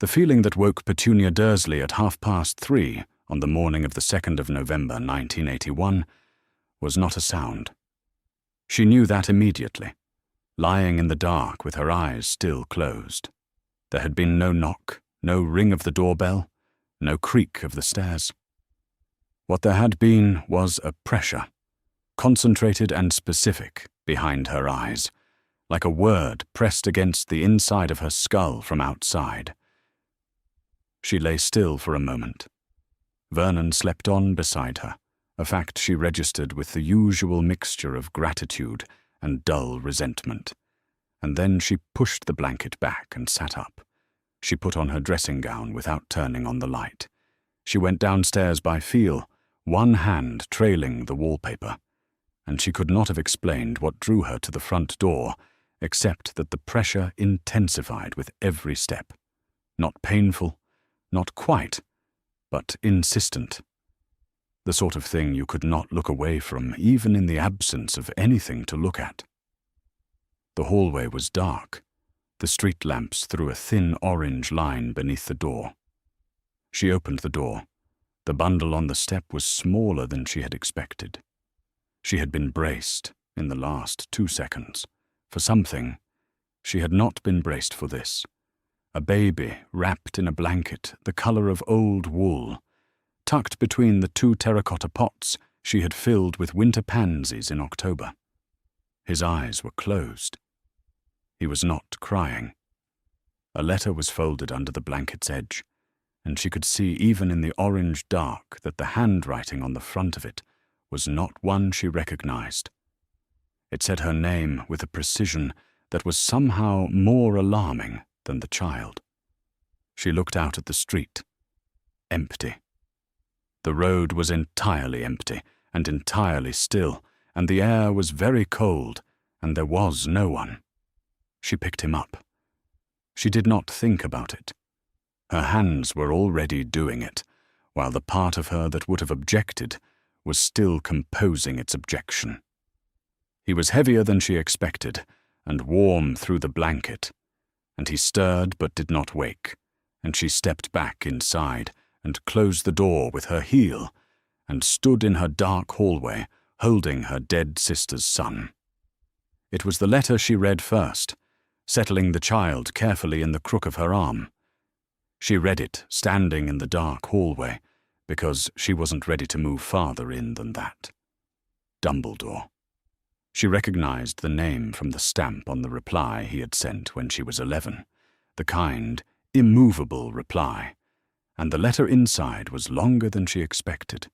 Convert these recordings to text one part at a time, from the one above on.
The feeling that woke Petunia Dursley at 3:30 on the morning of the 2nd of November 1981 was not a sound. She knew that immediately, lying in the dark with her eyes still closed. There had been no knock, no ring of the doorbell, no creak of the stairs. What there had been was a pressure, concentrated and specific, behind her eyes, like a word pressed against the inside of her skull from outside. She lay still for a moment. Vernon slept on beside her, a fact she registered with the usual mixture of gratitude and dull resentment. And then she pushed the blanket back and sat up. She put on her dressing gown without turning on the light. She went downstairs by feel, one hand trailing the wallpaper, and she could not have explained what drew her to the front door, except that the pressure intensified with every step. Not painful, not quite, but insistent. The sort of thing you could not look away from, even in the absence of anything to look at. The hallway was dark. The street lamps threw a thin orange line beneath the door. She opened the door. The bundle on the step was smaller than she had expected. She had been braced, in the last 2 seconds, for something. She had not been braced for this. A baby wrapped in a blanket the color of old wool, tucked between the 2 terracotta pots she had filled with winter pansies in October. His eyes were closed. He was not crying. A letter was folded under the blanket's edge, and she could see even in the orange dark that the handwriting on the front of it was not one she recognized. It said her name with a precision that was somehow more alarming than the child. She looked out at the street. Empty. The road was entirely empty and entirely still, and the air was very cold, and there was no one. She picked him up. She did not think about it. Her hands were already doing it, while the part of her that would have objected was still composing its objection. He was heavier than she expected, and warm through the blanket, and he stirred but did not wake, and she stepped back inside and closed the door with her heel, and stood in her dark hallway, holding her dead sister's son. It was the letter she read first, settling the child carefully in the crook of her arm. She read it, standing in the dark hallway, because she wasn't ready to move farther in than that. Dumbledore. She recognized the name from the stamp on the reply he had sent when she was 11, the kind, immovable reply, and the letter inside was longer than she expected,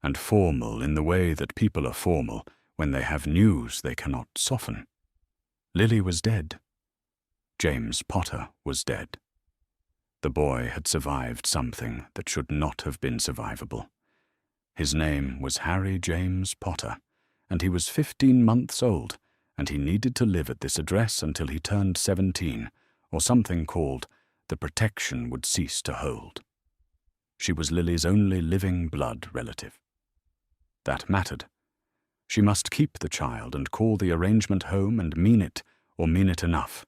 and formal in the way that people are formal when they have news they cannot soften. Lily was dead. James Potter was dead. The boy had survived something that should not have been survivable. His name was Harry James Potter, and he was 15 months old, and he needed to live at this address until he turned 17, or something called the protection would cease to hold. She was Lily's only living blood relative. That mattered. She must keep the child and call the arrangement home and mean it, or mean it enough,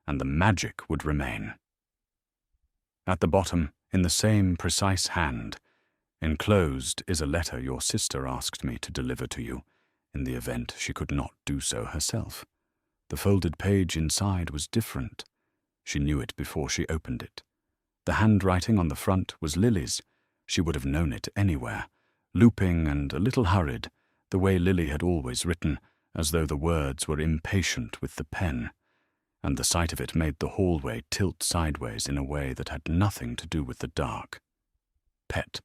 and the magic would remain. At the bottom, in the same precise hand, enclosed is a letter your sister asked me to deliver to you, in the event she could not do so herself. The folded page inside was different. She knew it before she opened it. The handwriting on the front was Lily's. She would have known it anywhere, looping and a little hurried, the way Lily had always written, as though the words were impatient with the pen, and the sight of it made the hallway tilt sideways in a way that had nothing to do with the dark. Pet.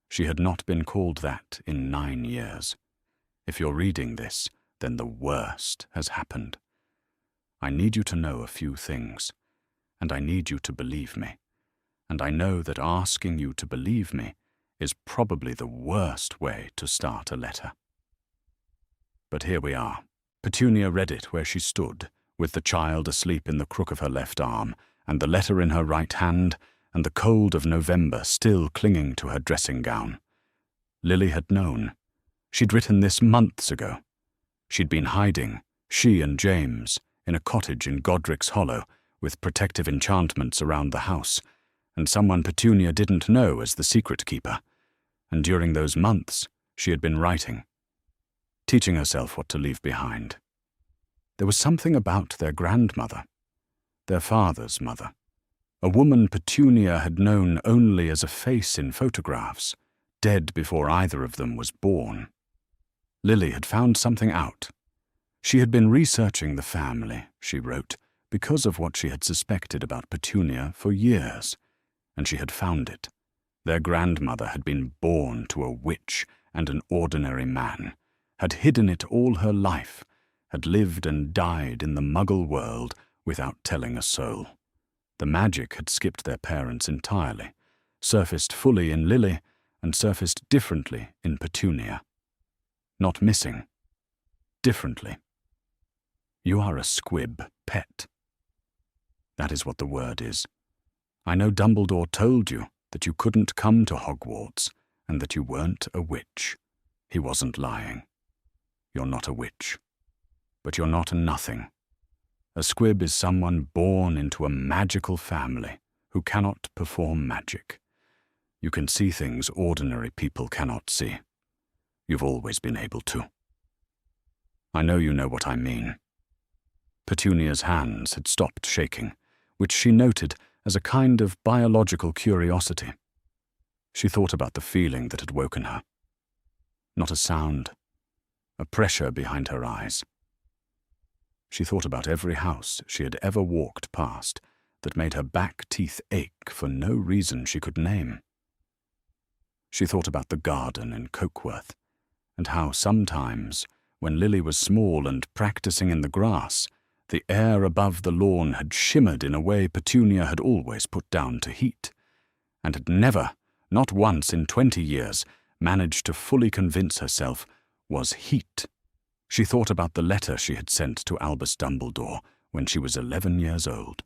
She had not been called that in 9 years. If you're reading this, then the worst has happened. I need you to know a few things, and I need you to believe me. And I know that asking you to believe me is probably the worst way to start a letter. But here we are. Petunia read it where she stood, with the child asleep in the crook of her left arm, and the letter in her right hand, and the cold of November still clinging to her dressing gown. Lily had known. She'd written this months ago. She'd been hiding, she and James, in a cottage in Godric's Hollow, with protective enchantments around the house, and someone Petunia didn't know as the secret keeper. And during those months, she had been writing, teaching herself what to leave behind. There was something about their grandmother, their father's mother, a woman Petunia had known only as a face in photographs, dead before either of them was born. Lily had found something out. She had been researching the family, she wrote, because of what she had suspected about Petunia for years, and she had found it. Their grandmother had been born to a witch and an ordinary man, had hidden it all her life, had lived and died in the Muggle world without telling a soul. The magic had skipped their parents entirely, surfaced fully in Lily, and surfaced differently in Petunia. Not missing. Differently. You are a Squib pet. That is what the word is. I know Dumbledore told you that you couldn't come to Hogwarts, and that you weren't a witch. He wasn't lying. You're not a witch. But you're not a nothing. A Squib is someone born into a magical family who cannot perform magic. You can see things ordinary people cannot see. You've always been able to. I know you know what I mean. Petunia's hands had stopped shaking, which she noted as a kind of biological curiosity. She thought about the feeling that had woken her. Not a sound, a pressure behind her eyes. She thought about every house she had ever walked past that made her back teeth ache for no reason she could name. She thought about the garden in Cokeworth, and how sometimes, when Lily was small and practicing in the grass, the air above the lawn had shimmered in a way Petunia had always put down to heat, and had never, not once in 20 years, managed to fully convince herself was heat. She thought about the letter she had sent to Albus Dumbledore when she was 11 years old.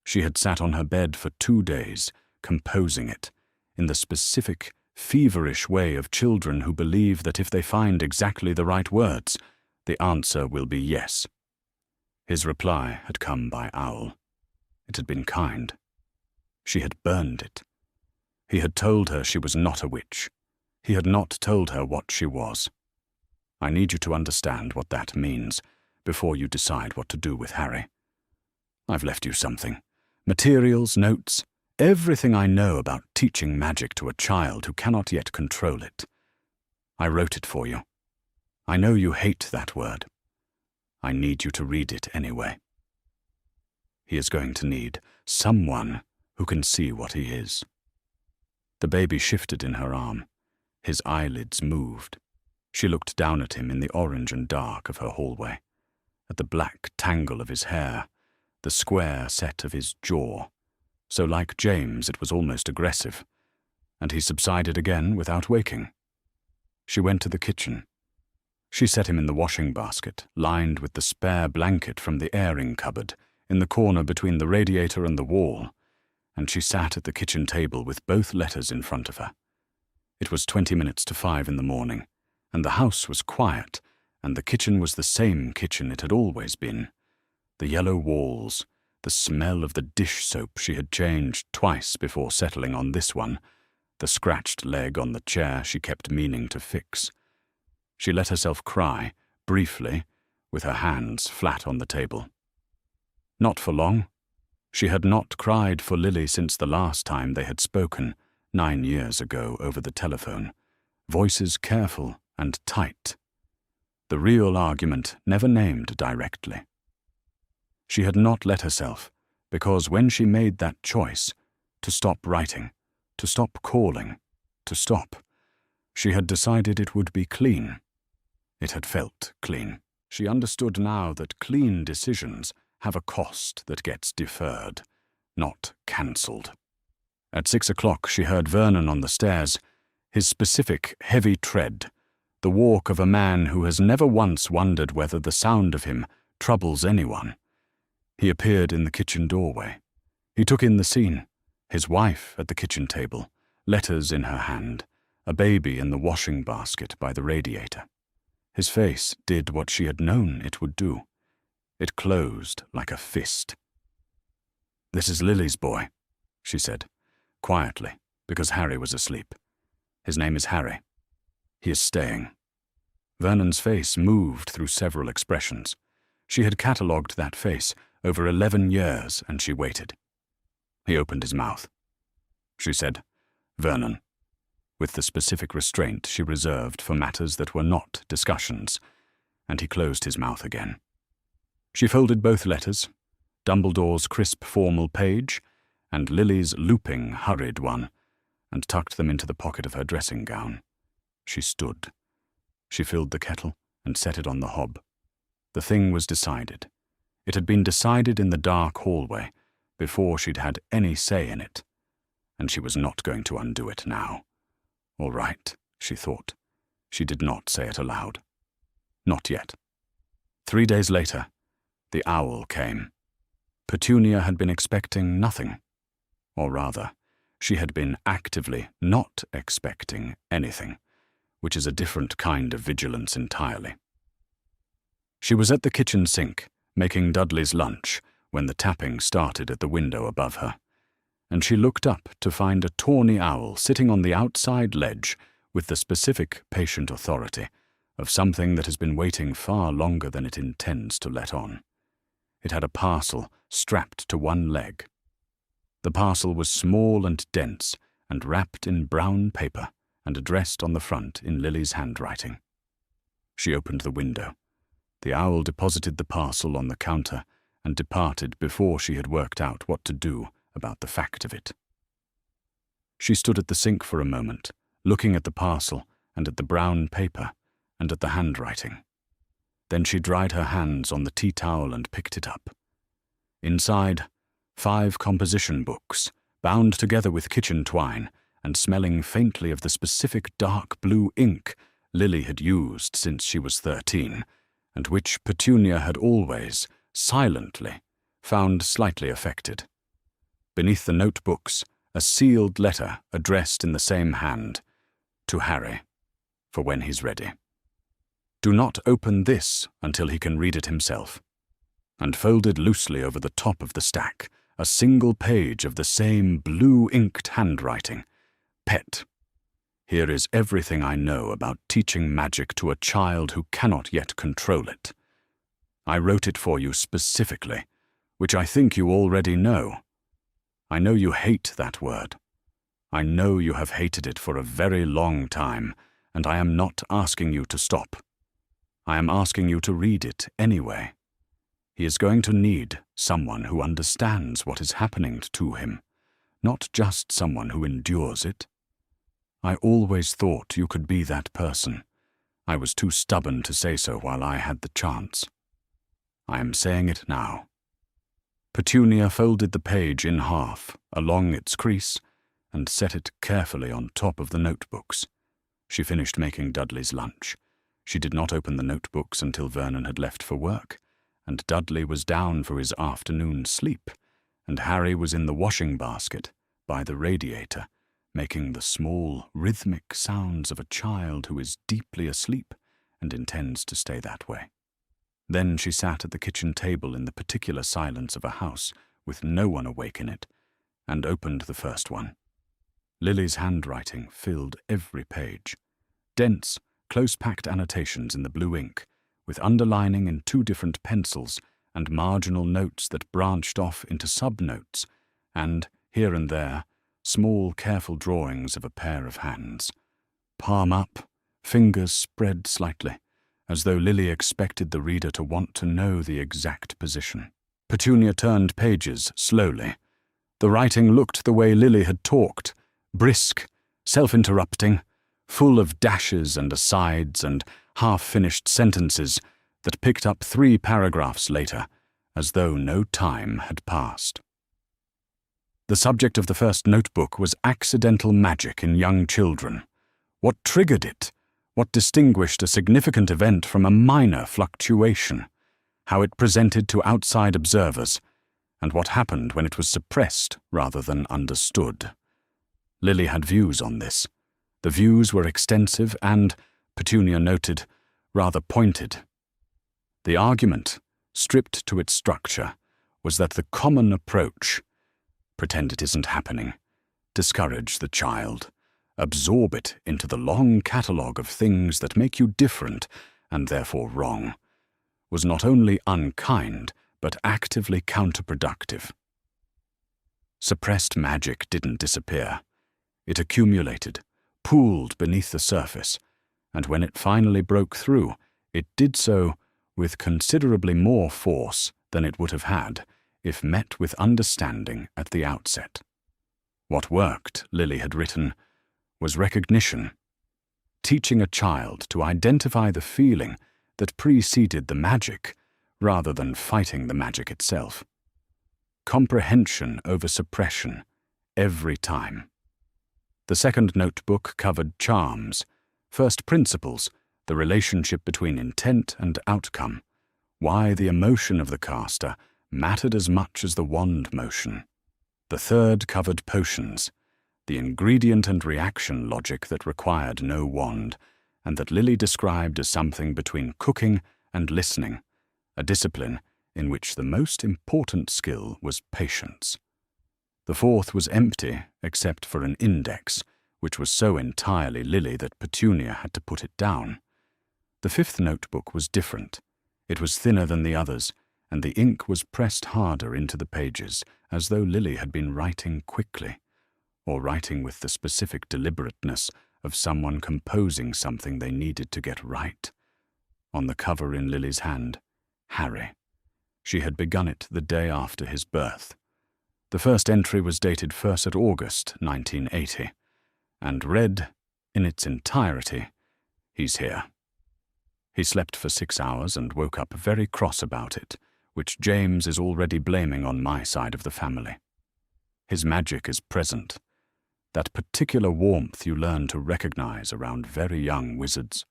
She had sat on her bed for 2 days, composing it, in the specific, feverish way of children who believe that if they find exactly the right words, the answer will be yes. His reply had come by owl. It had been kind. She had burned it. He had told her she was not a witch. He had not told her what she was. I need you to understand what that means before you decide what to do with Harry. I've left you something. Materials, notes, everything I know about teaching magic to a child who cannot yet control it. I wrote it for you. I know you hate that word. I need you to read it anyway. He is going to need someone who can see what he is. The baby shifted in her arm. His eyelids moved. She looked down at him in the orange and dark of her hallway, at the black tangle of his hair, the square set of his jaw. So like James, it was almost aggressive, and he subsided again without waking. She went to the kitchen. She set him in the washing basket, lined with the spare blanket from the airing cupboard, in the corner between the radiator and the wall, and she sat at the kitchen table with both letters in front of her. It was 20 minutes to 5 in the morning, and the house was quiet, and the kitchen was the same kitchen it had always been. The yellow walls, the smell of the dish soap she had changed twice before settling on this one, the scratched leg on the chair she kept meaning to fix. She let herself cry, briefly, with her hands flat on the table. Not for long. She had not cried for Lily since the last time they had spoken, 9 years ago over the telephone. Voices careful and tight. The real argument never named directly. She had not let herself, because when she made that choice, to stop writing, to stop calling, to stop, she had decided it would be clean. It had felt clean. She understood now that clean decisions have a cost that gets deferred, not cancelled. At 6 o'clock she heard Vernon on the stairs, his specific heavy tread, the walk of a man who has never once wondered whether the sound of him troubles anyone. He appeared in the kitchen doorway. He took in the scene, his wife at the kitchen table, letters in her hand, a baby in the washing basket by the radiator. His face did what she had known it would do. It closed like a fist. "This is Lily's boy," she said, quietly, because Harry was asleep. "His name is Harry. He is staying." Vernon's face moved through several expressions. She had catalogued that face over 11 years, and she waited. He opened his mouth. She said, "Vernon," with the specific restraint she reserved for matters that were not discussions, and he closed his mouth again. She folded both letters, Dumbledore's crisp formal page and Lily's looping, hurried one, and tucked them into the pocket of her dressing gown. She stood. She filled the kettle and set it on the hob. The thing was decided. It had been decided in the dark hallway, before she'd had any say in it, and she was not going to undo it now. All right, she thought. She did not say it aloud. Not yet. 3 days later, the owl came. Petunia had been expecting nothing. Or rather, she had been actively not expecting anything, which is a different kind of vigilance entirely. She was at the kitchen sink, making Dudley's lunch, when the tapping started at the window above her, and she looked up to find a tawny owl sitting on the outside ledge with the specific patient authority of something that has been waiting far longer than it intends to let on. It had a parcel strapped to one leg. The parcel was small and dense and wrapped in brown paper and addressed on the front in Lily's handwriting. She opened the window. The owl deposited the parcel on the counter and departed before she had worked out what to do about the fact of it. She stood at the sink for a moment, looking at the parcel and at the brown paper and at the handwriting. Then she dried her hands on the tea towel and picked it up. Inside, 5 composition books, bound together with kitchen twine and smelling faintly of the specific dark blue ink Lily had used since she was 13, and which Petunia had always, silently, found slightly affected. Beneath the notebooks, a sealed letter addressed in the same hand, to Harry, for when he's ready. Do not open this until he can read it himself. And folded loosely over the top of the stack, a single page of the same blue-inked handwriting. Pet. Here is everything I know about teaching magic to a child who cannot yet control it. I wrote it for you specifically, which I think you already know. I know you hate that word. I know you have hated it for a very long time, and I am not asking you to stop. I am asking you to read it anyway. He is going to need someone who understands what is happening to him, not just someone who endures it. I always thought you could be that person. I was too stubborn to say so while I had the chance. I am saying it now. Petunia folded the page in half, along its crease, and set it carefully on top of the notebooks. She finished making Dudley's lunch. She did not open the notebooks until Vernon had left for work, and Dudley was down for his afternoon sleep, and Harry was in the washing basket by the radiator, making the small, rhythmic sounds of a child who is deeply asleep and intends to stay that way. Then she sat at the kitchen table in the particular silence of a house with no one awake in it, and opened the first one. Lily's handwriting filled every page. Dense, close-packed annotations in the blue ink, with underlining in 2 different pencils and marginal notes that branched off into sub-notes, and, here and there, small, careful drawings of a pair of hands. Palm up, fingers spread slightly, as though Lily expected the reader to want to know the exact position. Petunia turned pages slowly. The writing looked the way Lily had talked, brisk, self-interrupting, full of dashes and asides and half-finished sentences that picked up 3 paragraphs later, as though no time had passed. The subject of the first notebook was accidental magic in young children. What triggered it? What distinguished a significant event from a minor fluctuation? How it presented to outside observers, and what happened when it was suppressed rather than understood. Lily had views on this. The views were extensive and, Petunia noted, rather pointed. The argument, stripped to its structure, was that the common approach, Pretend it isn't happening. Discourage the child. Absorb it into the long catalogue of things that make you different and therefore wrong, was not only unkind, but actively counterproductive. Suppressed magic didn't disappear. It accumulated, pooled beneath the surface, and when it finally broke through, it did so with considerably more force than it would have had if met with understanding at the outset. What worked, Lily had written, was recognition, teaching a child to identify the feeling that preceded the magic rather than fighting the magic itself. Comprehension over suppression, every time. The second notebook covered charms, first principles, the relationship between intent and outcome, why the emotion of the caster mattered as much as the wand motion. The third covered potions, the ingredient and reaction logic that required no wand, and that Lily described as something between cooking and listening, a discipline in which the most important skill was patience. The fourth was empty except for an index, which was so entirely Lily that Petunia had to put it down. The fifth notebook was different. It was thinner than the others, and the ink was pressed harder into the pages, as though Lily had been writing quickly, or writing with the specific deliberateness of someone composing something they needed to get right. On the cover in Lily's hand, Harry. She had begun it the day after his birth. The first entry was dated 1st August 1980, and read, in its entirety, "He's here." He slept for 6 hours and woke up very cross about it, which James is already blaming on my side of the family. His magic is present, that particular warmth you learn to recognize around very young wizards.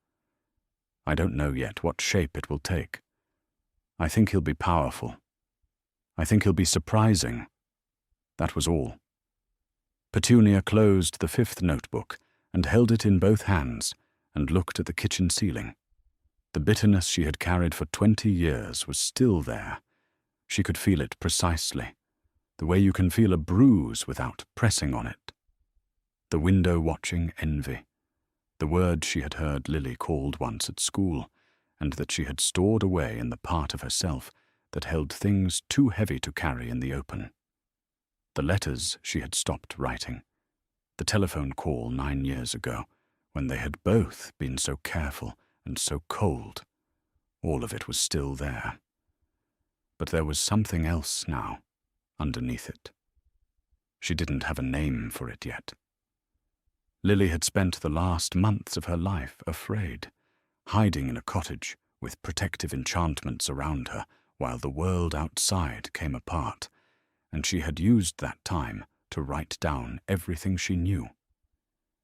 I don't know yet what shape it will take. I think he'll be powerful. I think he'll be surprising. That was all. Petunia closed the fifth notebook and held it in both hands and looked at the kitchen ceiling. The bitterness she had carried for 20 years was still there. She could feel it precisely, the way you can feel a bruise without pressing on it. The window-watching envy, the word she had heard Lily called once at school, and that she had stored away in the part of herself that held things too heavy to carry in the open. The letters she had stopped writing, the telephone call 9 years ago, when they had both been so careful and so cold, all of it was still there. But there was something else now, underneath it. She didn't have a name for it yet. Lily had spent the last months of her life afraid, hiding in a cottage with protective enchantments around her while the world outside came apart, and she had used that time to write down everything she knew.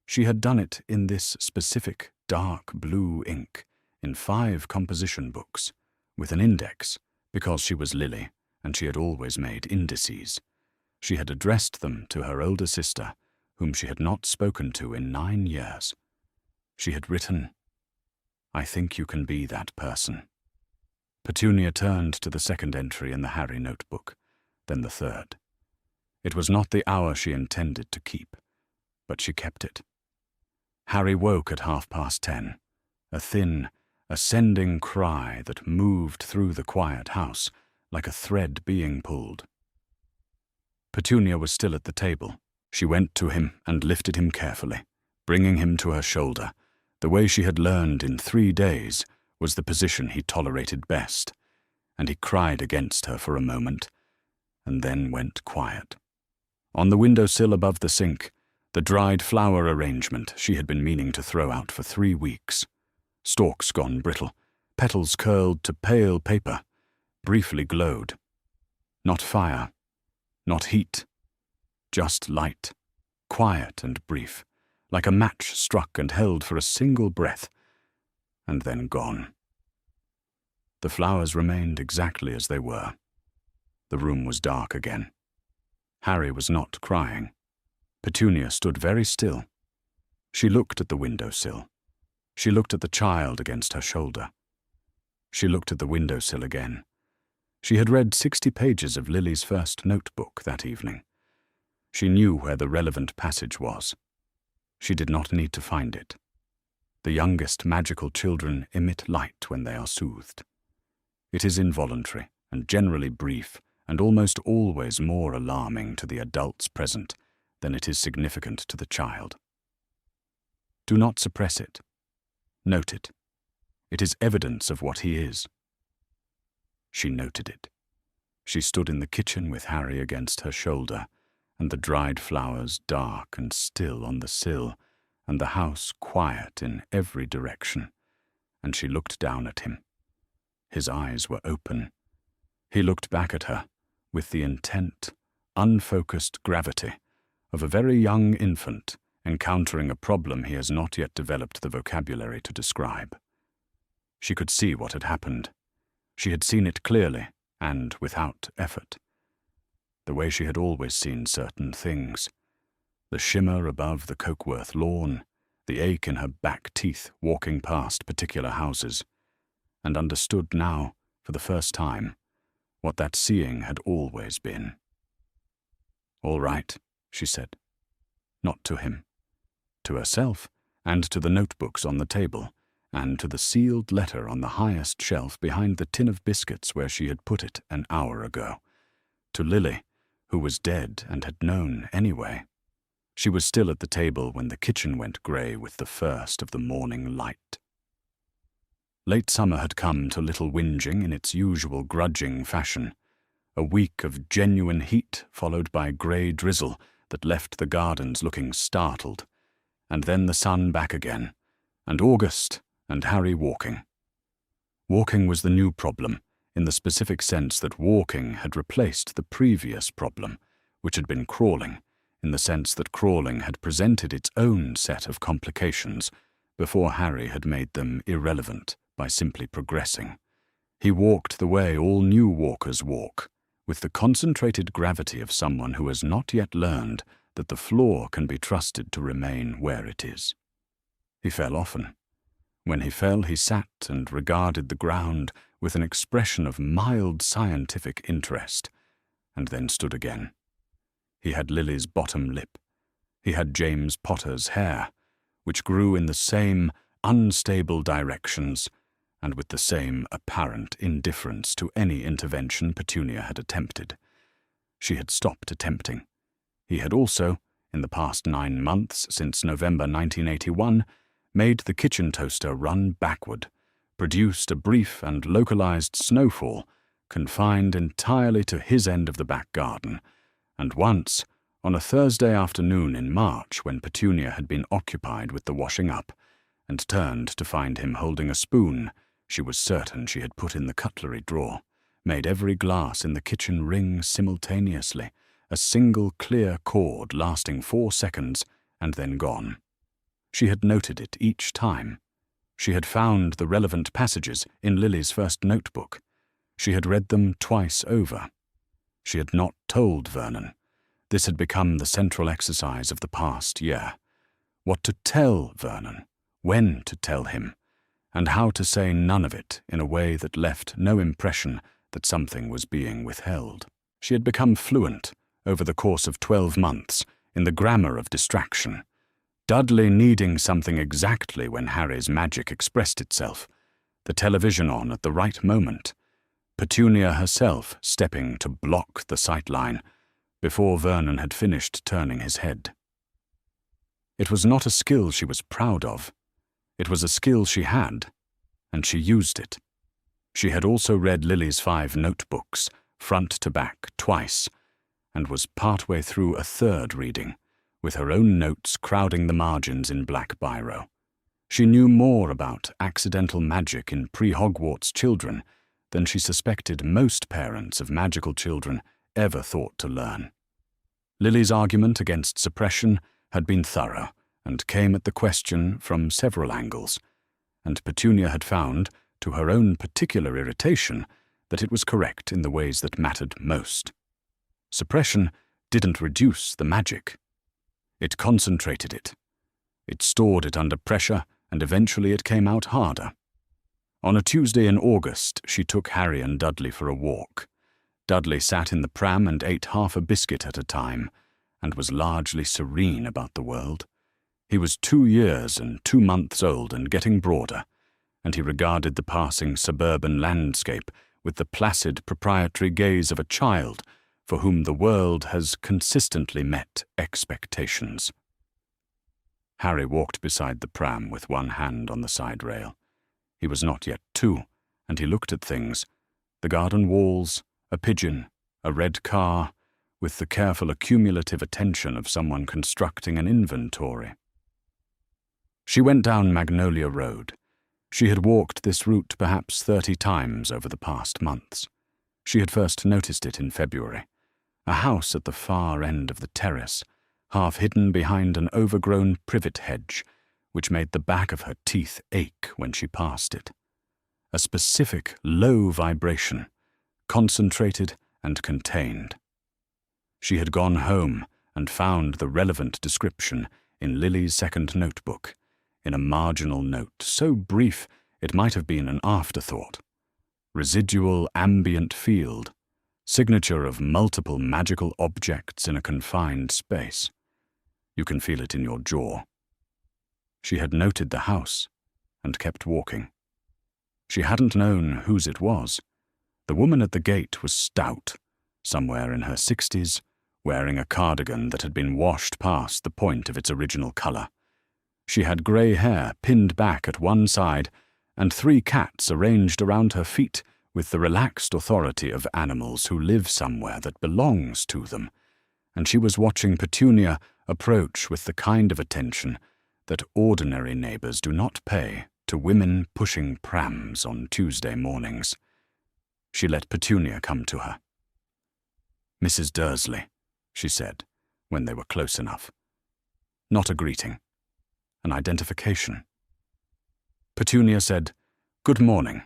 She had done it in this specific dark blue ink, in 5 composition books, with an index, because she was Lily, and she had always made indices. She had addressed them to her older sister, whom she had not spoken to in 9 years. She had written, "I think you can be that person." Petunia turned to the second entry in the Harry notebook, then the third. It was not the hour she intended to keep, but she kept it. Harry woke at 10:30, a thin, ascending cry that moved through the quiet house like a thread being pulled. Petunia was still at the table. She went to him and lifted him carefully, bringing him to her shoulder. The way she had learned in 3 days was the position he tolerated best, and he cried against her for a moment, and then went quiet. On the windowsill above the sink, the dried flower arrangement she had been meaning to throw out for 3 weeks. Stalks gone brittle, petals curled to pale paper, briefly glowed. Not fire, not heat, just light, quiet and brief, like a match struck and held for a single breath, and then gone. The flowers remained exactly as they were. The room was dark again. Harry was not crying. Petunia stood very still. She looked at the windowsill. She looked at the child against her shoulder. She looked at the windowsill again. She had read 60 pages of Lily's first notebook that evening. She knew where the relevant passage was. She did not need to find it. The youngest magical children emit light when they are soothed. It is involuntary and generally brief, and almost always more alarming to the adults present than it is significant to the child. Do not suppress it. Note it. It is evidence of what he is. She noted it. She stood in the kitchen with Harry against her shoulder, and the dried flowers dark and still on the sill, and the house quiet in every direction, and she looked down at him. His eyes were open. He looked back at her with the intent, unfocused gravity of a very young infant encountering a problem he has not yet developed the vocabulary to describe. She could see what had happened. She had seen it clearly and without effort. The way she had always seen certain things. The shimmer above the Cokeworth lawn, the ache in her back teeth walking past particular houses, and understood now, for the first time, what that seeing had always been. "All right," she said. Not to him. To herself, and to the notebooks on the table, and to the sealed letter on the highest shelf behind the tin of biscuits where she had put it an hour ago. To Lily, who was dead and had known anyway. She was still at the table when the kitchen went grey with the first of the morning light. Late summer had come to little whinging in its usual grudging fashion. A week of genuine heat followed by grey drizzle that left the gardens looking startled, and then the sun back again, and August, and Harry walking. Walking was the new problem, in the specific sense that walking had replaced the previous problem, which had been crawling, in the sense that crawling had presented its own set of complications before Harry had made them irrelevant by simply progressing. He walked the way all new walkers walk, with the concentrated gravity of someone who has not yet learned that the floor can be trusted to remain where it is. He fell often. When he fell, he sat and regarded the ground with an expression of mild scientific interest, and then stood again. He had Lily's bottom lip. He had James Potter's hair, which grew in the same unstable directions and with the same apparent indifference to any intervention Petunia had attempted. She had stopped attempting. He had also, in the past 9 months since November 1981, made the kitchen toaster run backward, produced a brief and localized snowfall, confined entirely to his end of the back garden, and once, on a Thursday afternoon in March when Petunia had been occupied with the washing up, and turned to find him holding a spoon she was certain she had put in the cutlery drawer, made every glass in the kitchen ring simultaneously, a single clear chord lasting 4 seconds and then gone. She had noted it each time. She had found the relevant passages in Lily's first notebook. She had read them twice over. She had not told Vernon. This had become the central exercise of the past year. What to tell Vernon, when to tell him, and how to say none of it in a way that left no impression that something was being withheld. She had become fluent, over the course of 12 months, in the grammar of distraction, Dudley needing something exactly when Harry's magic expressed itself, the television on at the right moment, Petunia herself stepping to block the sightline before Vernon had finished turning his head. It was not a skill she was proud of. It was a skill she had, and she used it. She had also read Lily's 5 notebooks, front to back, twice, and was partway through a third reading, with her own notes crowding the margins in black biro. She knew more about accidental magic in pre-Hogwarts children than she suspected most parents of magical children ever thought to learn. Lily's argument against suppression had been thorough and came at the question from several angles, and Petunia had found, to her own particular irritation, that it was correct in the ways that mattered most. Suppression didn't reduce the magic. It concentrated it. It stored it under pressure, and eventually it came out harder. On a Tuesday in August, she took Harry and Dudley for a walk. Dudley sat in the pram and ate half a biscuit at a time, and was largely serene about the world. He was 2 years and 2 months old and getting broader, and he regarded the passing suburban landscape with the placid proprietary gaze of a child for whom the world has consistently met expectations. Harry walked beside the pram with one hand on the side rail. He was not yet 2, and he looked at things, the garden walls, a pigeon, a red car, with the careful accumulative attention of someone constructing an inventory. She went down Magnolia Road. She had walked this route perhaps 30 times over the past months. She had first noticed it in February. A house at the far end of the terrace, half hidden behind an overgrown privet hedge, which made the back of her teeth ache when she passed it. A specific low vibration, concentrated and contained. She had gone home and found the relevant description in Lily's second notebook, in a marginal note so brief it might have been an afterthought. Residual ambient field, signature of multiple magical objects in a confined space. You can feel it in your jaw. She had noted the house and kept walking. She hadn't known whose it was. The woman at the gate was stout, somewhere in her 60s, wearing a cardigan that had been washed past the point of its original colour. She had grey hair pinned back at one side and 3 cats arranged around her feet with the relaxed authority of animals who live somewhere that belongs to them, and she was watching Petunia approach with the kind of attention that ordinary neighbours do not pay to women pushing prams on Tuesday mornings. She let Petunia come to her. "Mrs. Dursley," she said, when they were close enough. Not a greeting. An identification. Petunia said, "Good morning,"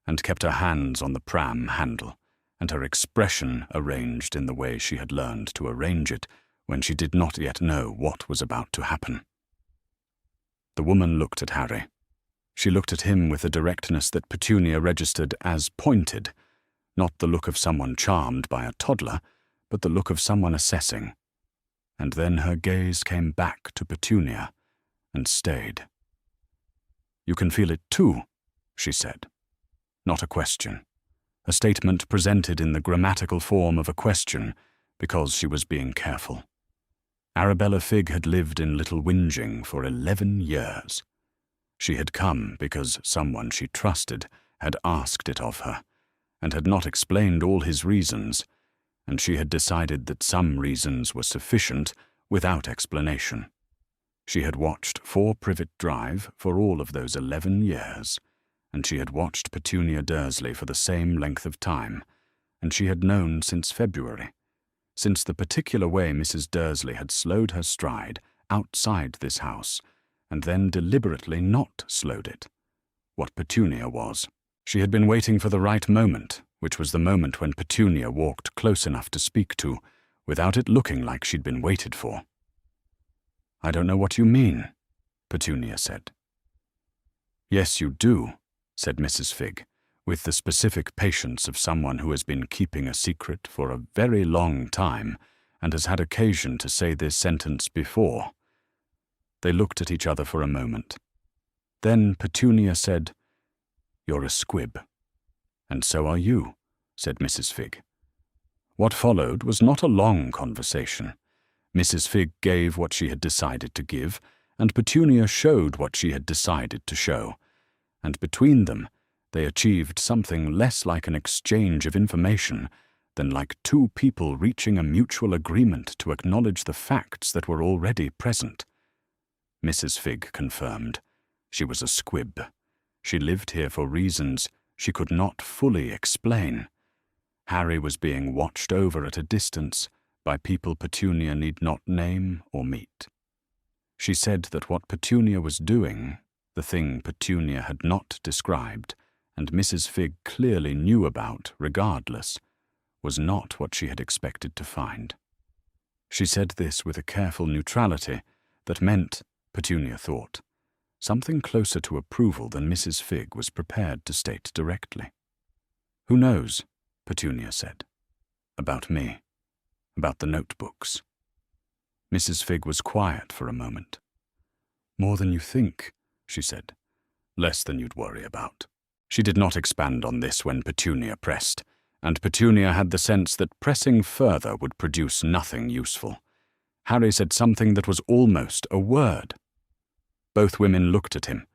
and kept her hands on the pram handle, and her expression arranged in the way she had learned to arrange it when she did not yet know what was about to happen. The woman looked at Harry. She looked at him with a directness that Petunia registered as pointed, not the look of someone charmed by a toddler, but the look of someone assessing. And then her gaze came back to Petunia and stayed. "You can feel it too," she said. Not a question. A statement presented in the grammatical form of a question because she was being careful. Arabella Figg had lived in Little Whinging for 11 years. She had come because someone she trusted had asked it of her, and had not explained all his reasons, and she had decided that some reasons were sufficient without explanation. She had watched 4 Privet Drive for all of those 11 years, and she had watched Petunia Dursley for the same length of time, and she had known since February, since the particular way Mrs. Dursley had slowed her stride outside this house, and then deliberately not slowed it, what Petunia was. She had been waiting for the right moment, which was the moment when Petunia walked close enough to speak to, without it looking like she'd been waited for. "I don't know what you mean," Petunia said. "Yes, you do," said Mrs. Figg, with the specific patience of someone who has been keeping a secret for a very long time and has had occasion to say this sentence before. They looked at each other for a moment. Then Petunia said, "You're a squib." "And so are you," said Mrs. Figg. What followed was not a long conversation. Mrs. Figg gave what she had decided to give, and Petunia showed what she had decided to show, and between them they achieved something less like an exchange of information than like 2 people reaching a mutual agreement to acknowledge the facts that were already present. Mrs. Figg confirmed. She was a squib. She lived here for reasons she could not fully explain. Harry was being watched over at a distance by people Petunia need not name or meet. She said that what Petunia was doing, the thing Petunia had not described, and Mrs. Figg clearly knew about regardless, was not what she had expected to find. She said this with a careful neutrality that meant, Petunia thought, something closer to approval than Mrs. Figg was prepared to state directly. "Who knows," Petunia said, "about me, about the notebooks." Mrs. Figg was quiet for a moment. "More than you think," she said. "Less than you'd worry about." She did not expand on this when Petunia pressed, and Petunia had the sense that pressing further would produce nothing useful. Harry said something that was almost a word. Both women looked at him.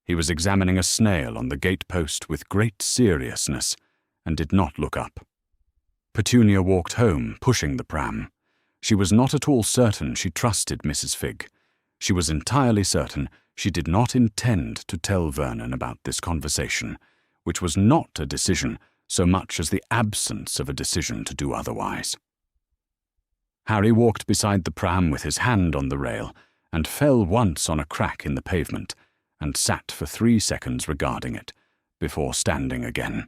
He was examining a snail on the gatepost with great seriousness, and did not look up. Petunia walked home, pushing the pram. She was not at all certain she trusted Mrs. Figg. She was entirely certain she did not intend to tell Vernon about this conversation, which was not a decision so much as the absence of a decision to do otherwise. Harry walked beside the pram with his hand on the rail, and fell once on a crack in the pavement, and sat for 3 seconds regarding it, before standing again.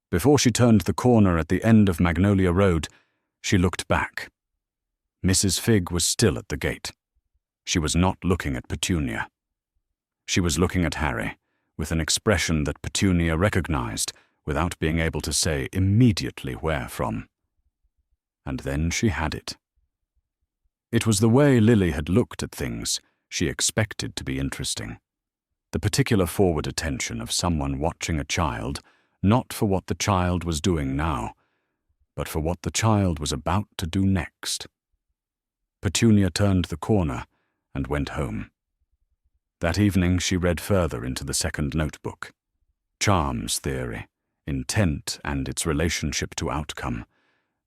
Before she turned the corner at the end of Magnolia Road, she looked back. Mrs. Figg was still at the gate. She was not looking at Petunia. She was looking at Harry, with an expression that Petunia recognized without being able to say immediately where from. And then she had it. It was the way Lily had looked at things she expected to be interesting. The particular forward attention of someone watching a child, not for what the child was doing now, but for what the child was about to do next. Petunia turned the corner and went home. That evening she read further into the second notebook. Charms theory, intent and its relationship to outcome,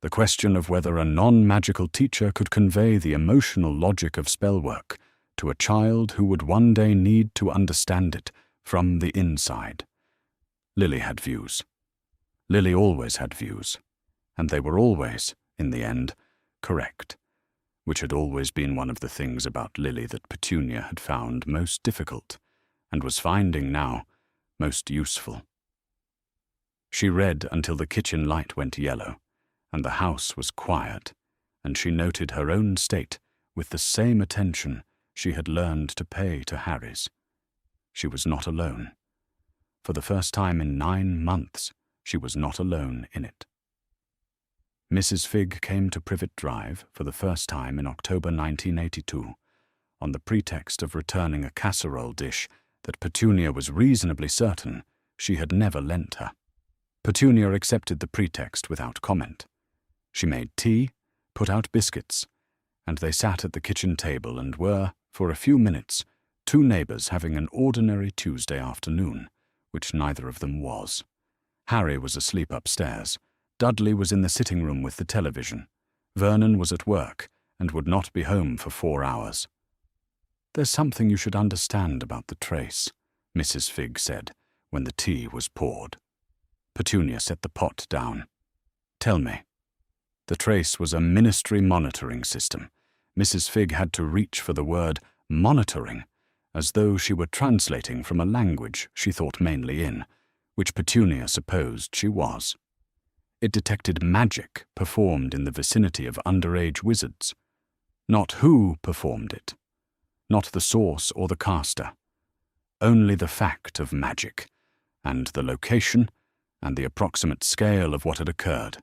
the question of whether a non-magical teacher could convey the emotional logic of spellwork to a child who would one day need to understand it from the inside. Lily had views. Lily always had views, and they were always, in the end, correct, which had always been one of the things about Lily that Petunia had found most difficult, and was finding now most useful. She read until the kitchen light went yellow, and the house was quiet, and she noted her own state with the same attention she had learned to pay to Harry's. She was not alone. For the first time in 9 months, she was not alone in it. Mrs. Figg came to Privet Drive for the first time in October 1982, on the pretext of returning a casserole dish that Petunia was reasonably certain she had never lent her. Petunia accepted the pretext without comment. She made tea, put out biscuits, and they sat at the kitchen table and were, for a few minutes, 2 neighbors having an ordinary Tuesday afternoon, which neither of them was. Harry was asleep upstairs. Dudley was in the sitting room with the television. Vernon was at work and would not be home for 4 hours. "There's something you should understand about the trace," Mrs. Figg said, when the tea was poured. Petunia set the pot down. "Tell me." The trace was a ministry monitoring system. Mrs. Figg had to reach for the word monitoring, as though she were translating from a language she thought mainly in, which Petunia supposed she was. It detected magic performed in the vicinity of underage wizards. Not who performed it, not the source or the caster, only the fact of magic, and the location, and the approximate scale of what had occurred.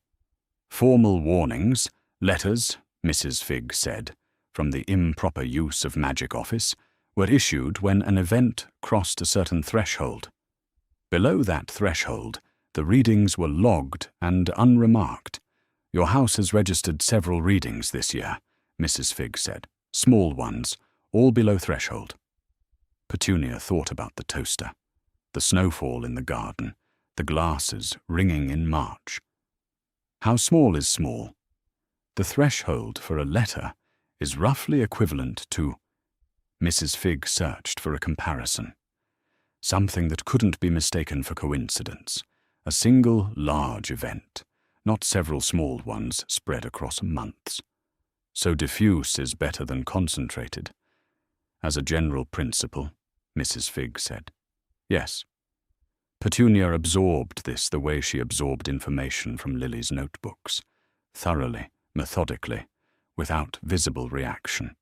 Formal warnings, letters, Mrs. Figg said, from the improper use of magic office, were issued when an event crossed a certain threshold. Below that threshold, the readings were logged and unremarked. "Your house has registered several readings this year," Mrs. Figg said. "Small ones, all below threshold." Petunia thought about the toaster, the snowfall in the garden, the glasses ringing in March. How small is small? The threshold for a letter is roughly equivalent to... Mrs. Figg searched for a comparison. Something that couldn't be mistaken for coincidence. A single large event, not several small ones spread across months. So diffuse is better than concentrated. As a general principle, Mrs. Figg said. Yes. Petunia absorbed this the way she absorbed information from Lily's notebooks, thoroughly, methodically, without visible reaction.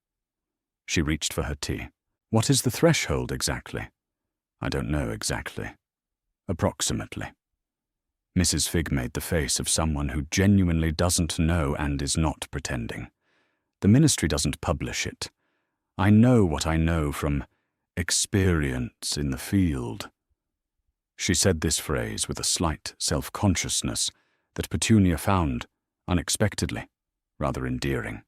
She reached for her tea. "What is the threshold exactly?" "I don't know exactly. Approximately." Mrs. Figg made the face of someone who genuinely doesn't know and is not pretending. The ministry doesn't publish it. I know what I know from experience in the field." She said this phrase with a slight self-consciousness that Petunia found, unexpectedly, rather endearing.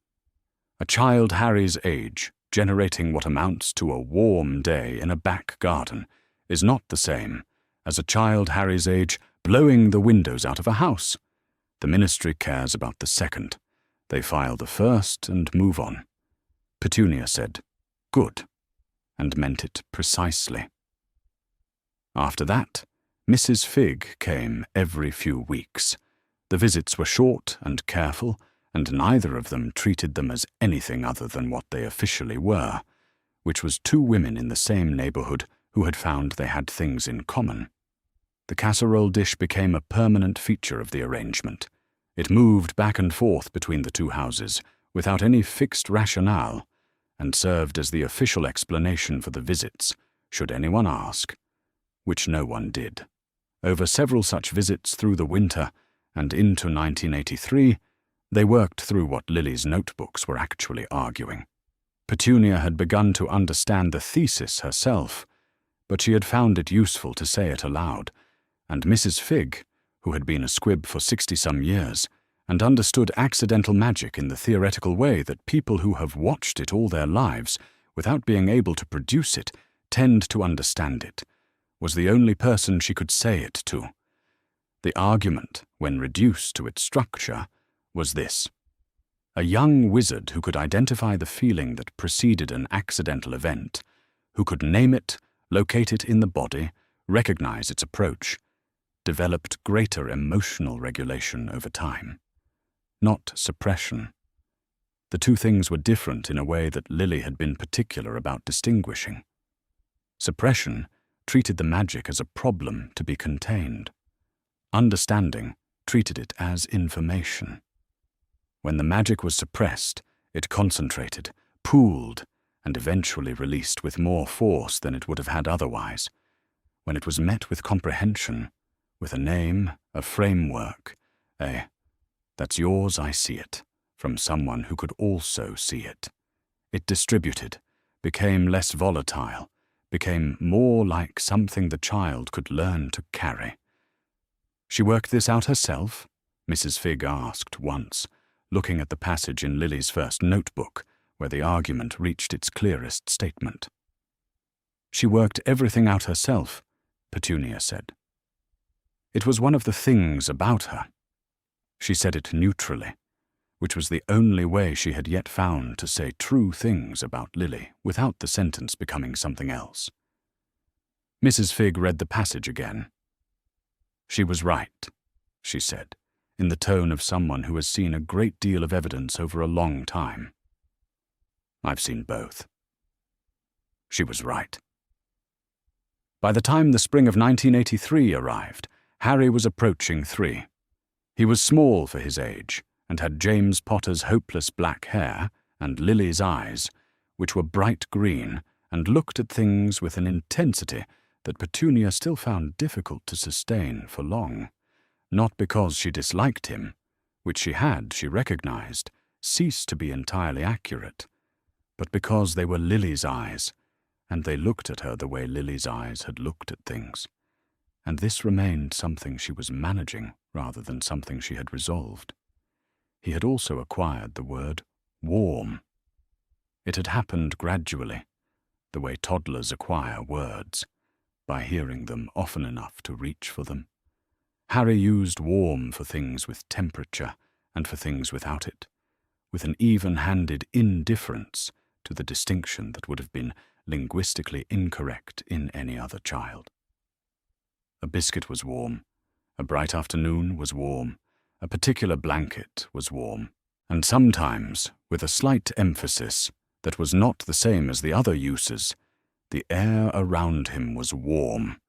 A child Harry's age, generating what amounts to a warm day in a back garden, is not the same as a child Harry's age blowing the windows out of a house. The ministry cares about the second. They file the first and move on. Petunia said, "Good," and meant it precisely. After that, Mrs. Fig came every few weeks. The visits were short and careful, and neither of them treated them as anything other than what they officially were, which was two women in the same neighborhood who had found they had things in common. The casserole dish became a permanent feature of the arrangement. It moved back and forth between the two houses without any fixed rationale, and served as the official explanation for the visits, should anyone ask, which no one did. Over several such visits through the winter and into 1983, they worked through what Lily's notebooks were actually arguing. Petunia had begun to understand the thesis herself, but she had found it useful to say it aloud, and Mrs. Fig, who had been a squib for 60-some years, and understood accidental magic in the theoretical way that people who have watched it all their lives, without being able to produce it, tend to understand it, was the only person she could say it to. The argument, when reduced to its structure, was this: a young wizard who could identify the feeling that preceded an accidental event, who could name it, locate it in the body, recognize its approach, developed greater emotional regulation over time. Not suppression. The two things were different in a way that Lily had been particular about distinguishing. Suppression treated the magic as a problem to be contained. Understanding treated it as information. When the magic was suppressed, it concentrated, pooled, and eventually released with more force than it would have had otherwise. When it was met with comprehension, with a name, a framework, "That's yours, I see it," from someone who could also see it. It distributed, became less volatile, became more like something the child could learn to carry. "She worked this out herself?" Mrs. Fig asked once, looking at the passage in Lily's first notebook, where the argument reached its clearest statement. "She worked everything out herself," Petunia said. It was one of the things about her. She said it neutrally, which was the only way she had yet found to say true things about Lily without the sentence becoming something else. Mrs. Fig read the passage again. "She was right," she said, in the tone of someone who has seen a great deal of evidence over a long time. "I've seen both." She was right. By the time the spring of 1983 arrived, Harry was approaching 3. He was small for his age, and had James Potter's hopeless black hair and Lily's eyes, which were bright green and looked at things with an intensity that Petunia still found difficult to sustain for long, not because she disliked him, which she had, she recognized, ceased to be entirely accurate, but because they were Lily's eyes, and they looked at her the way Lily's eyes had looked at things, and this remained something she was managing rather than something she had resolved. He had also acquired the word warm. It had happened gradually, the way toddlers acquire words, by hearing them often enough to reach for them. Harry used warm for things with temperature and for things without it, with an even-handed indifference to the distinction that would have been linguistically incorrect in any other child. A biscuit was warm, a bright afternoon was warm, a particular blanket was warm, and sometimes, with a slight emphasis that was not the same as the other uses, the air around him was warm,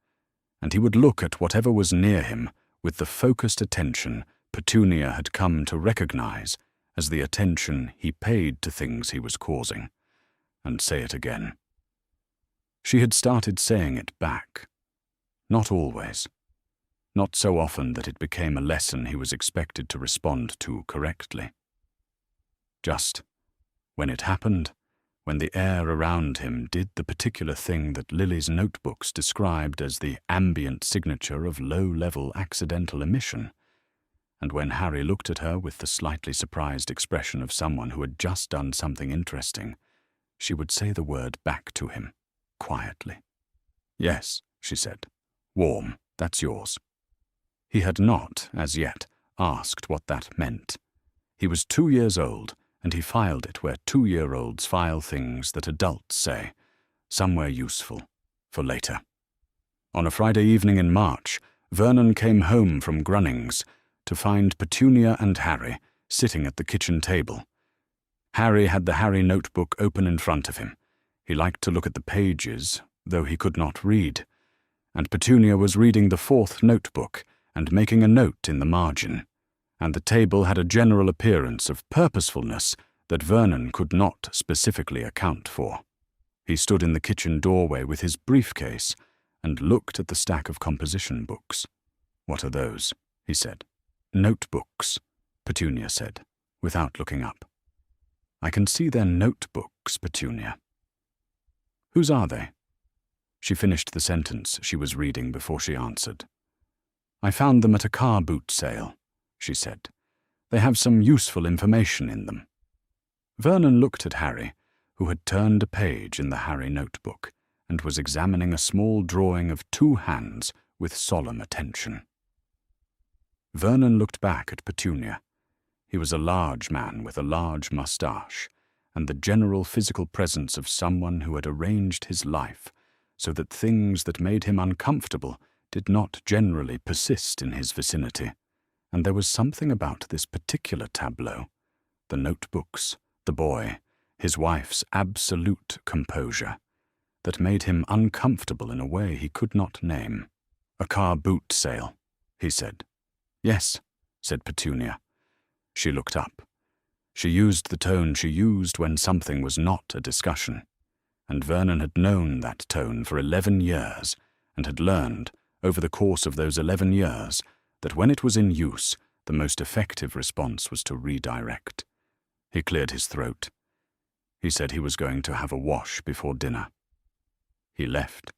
and he would look at whatever was near him with the focused attention Petunia had come to recognize as the attention he paid to things he was causing, and say it again. She had started saying it back. Not always. Not so often that it became a lesson he was expected to respond to correctly. Just When it happened, when the air around him did the particular thing that Lily's notebooks described as the ambient signature of low-level accidental emission, and when Harry looked at her with the slightly surprised expression of someone who had just done something interesting, she would say the word back to him, quietly. "Yes," she said. "Warm, that's yours." He had not, as yet, asked what that meant. He was 2 years old, and he filed it where 2-year-olds file things that adults say, somewhere useful, for later. On a Friday evening in March, Vernon came home from Grunnings to find Petunia and Harry sitting at the kitchen table. Harry had the Harry notebook open in front of him. He liked to look at the pages, though he could not read, and Petunia was reading the 4th notebook and making a note in the margin, and the table had a general appearance of purposefulness that Vernon could not specifically account for. He stood in the kitchen doorway with his briefcase and looked at the stack of composition books. "What are those?" he said. "Notebooks," Petunia said, without looking up. "I can see they're notebooks, Petunia." "Whose are they?" She finished the sentence she was reading before she answered. "I found them at a car boot sale," she said. "They have some useful information in them." Vernon looked at Harry, who had turned a page in the Harry notebook and was examining a small drawing of 2 hands with solemn attention. Vernon looked back at Petunia. He was a large man with a large moustache, and the general physical presence of someone who had arranged his life so that things that made him uncomfortable did not generally persist in his vicinity. And there was something about this particular tableau, the notebooks, the boy, his wife's absolute composure, that made him uncomfortable in a way he could not name. "A car boot sale," he said. "Yes," said Petunia. She looked up. She used the tone she used when something was not a discussion, and Vernon had known that tone for 11 years and had learned, over the course of those 11 years, that when it was in use, the most effective response was to redirect. He cleared his throat. He said he was going to have a wash before dinner. He left.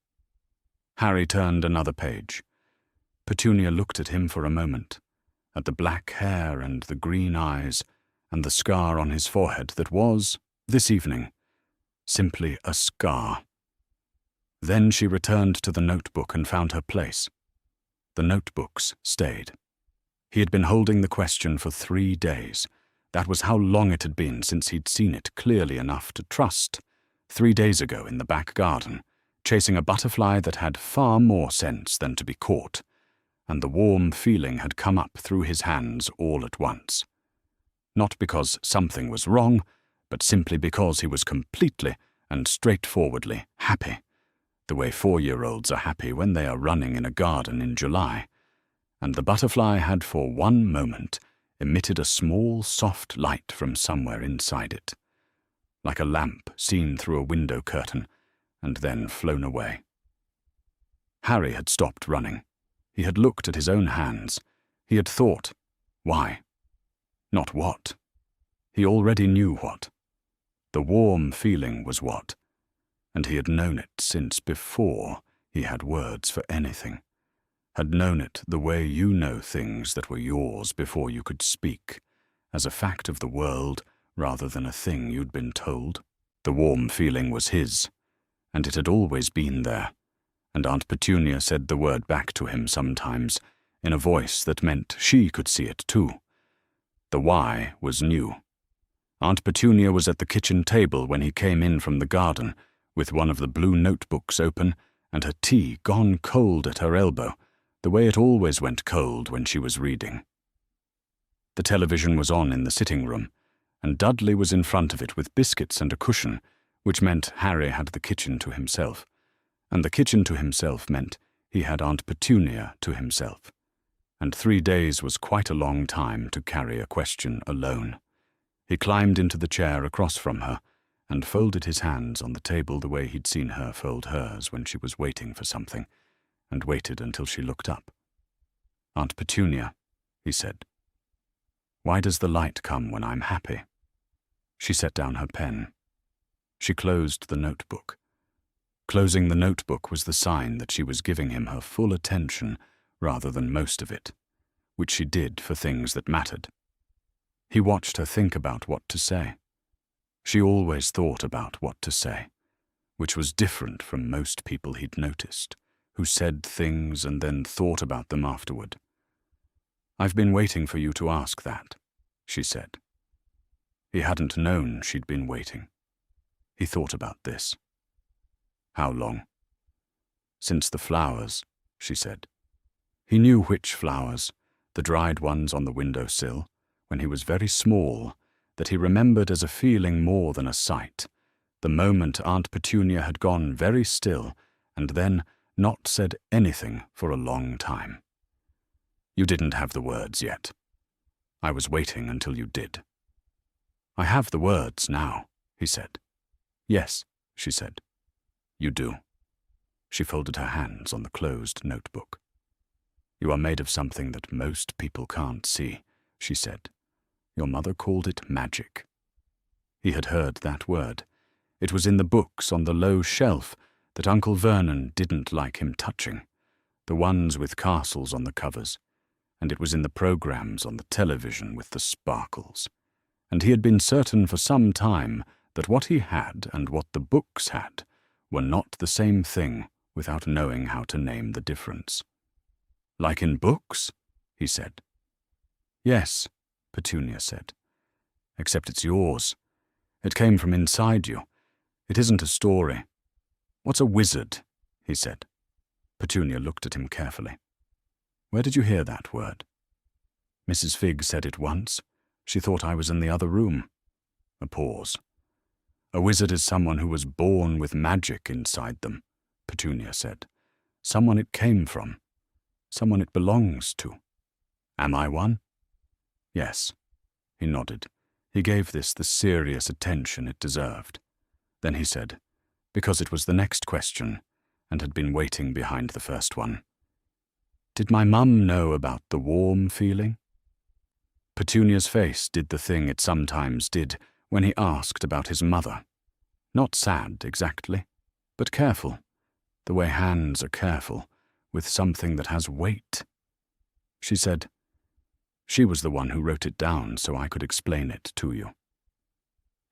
Harry turned another page. Petunia looked at him for a moment, at the black hair and the green eyes, and the scar on his forehead that was, this evening, simply a scar. Then she returned to the notebook and found her place. The notebooks stayed. He had been holding the question for 3 days. That was how long it had been since he'd seen it clearly enough to trust. 3 days ago in the back garden, chasing a butterfly that had far more sense than to be caught, and the warm feeling had come up through his hands all at once. Not because something was wrong, but simply because he was completely and straightforwardly happy, the way 4-year-olds are happy when they are running in a garden in July. And the butterfly had for one moment emitted a small, soft light from somewhere inside it, like a lamp seen through a window curtain, and then flown away. Harry had stopped running. He had looked at his own hands. He had thought, why? Not what. He already knew what. The warm feeling was what, and he had known it since before he had words for anything. Had known it the way you know things that were yours before you could speak, as a fact of the world rather than a thing you'd been told. The warm feeling was his, and it had always been there, and Aunt Petunia said the word back to him sometimes, in a voice that meant she could see it too. The why was new. Aunt Petunia was at the kitchen table when he came in from the garden, with one of the blue notebooks open and her tea gone cold at her elbow, the way it always went cold when she was reading. The television was on in the sitting room, and Dudley was in front of it with biscuits and a cushion, which meant Harry had the kitchen to himself, and the kitchen to himself meant he had Aunt Petunia to himself, and 3 days was quite a long time to carry a question alone. He climbed into the chair across from her and folded his hands on the table the way he'd seen her fold hers when she was waiting for something, and waited until she looked up. "Aunt Petunia," he said, "why does the light come when I'm happy?" She set down her pen. She closed the notebook. Closing the notebook was the sign that she was giving him her full attention rather than most of it, which she did for things that mattered. He watched her think about what to say. She always thought about what to say, which was different from most people he'd noticed, who said things and then thought about them afterward. "I've been waiting for you to ask that," she said. He hadn't known she'd been waiting. He thought about this. "How long?" "Since the flowers," she said. He knew which flowers, the dried ones on the windowsill, when he was very small, that he remembered as a feeling more than a sight, the moment Aunt Petunia had gone very still and then not said anything for a long time. "You didn't have the words yet. I was waiting until you did." "I have the words now," he said. "Yes," she said. "You do." She folded her hands on the closed notebook. "You are made of something that most people can't see," she said. "Your mother called it magic." He had heard that word. It was in the books on the low shelf that Uncle Vernon didn't like him touching, the ones with castles on the covers, and it was in the programs on the television with the sparkles. And he had been certain for some time that what he had and what the books had were not the same thing without knowing how to name the difference. "Like in books?" he said. "Yes," Petunia said. "Except it's yours. It came from inside you. It isn't a story." "What's a wizard?" he said. Petunia looked at him carefully. "Where did you hear that word?" "Mrs. Figg said it once. She thought I was in the other room." A pause. "A wizard is someone who was born with magic inside them," Petunia said. "Someone it came from. Someone it belongs to. Am I one?" "Yes." He nodded. He gave this the serious attention it deserved. Then he said, because it was the next question, and had been waiting behind the first one, "Did my mum know about the warm feeling?" Petunia's face did the thing it sometimes did when he asked about his mother. Not sad, exactly, but careful, the way hands are careful, with something that has weight. She said, "She was the one who wrote it down so I could explain it to you."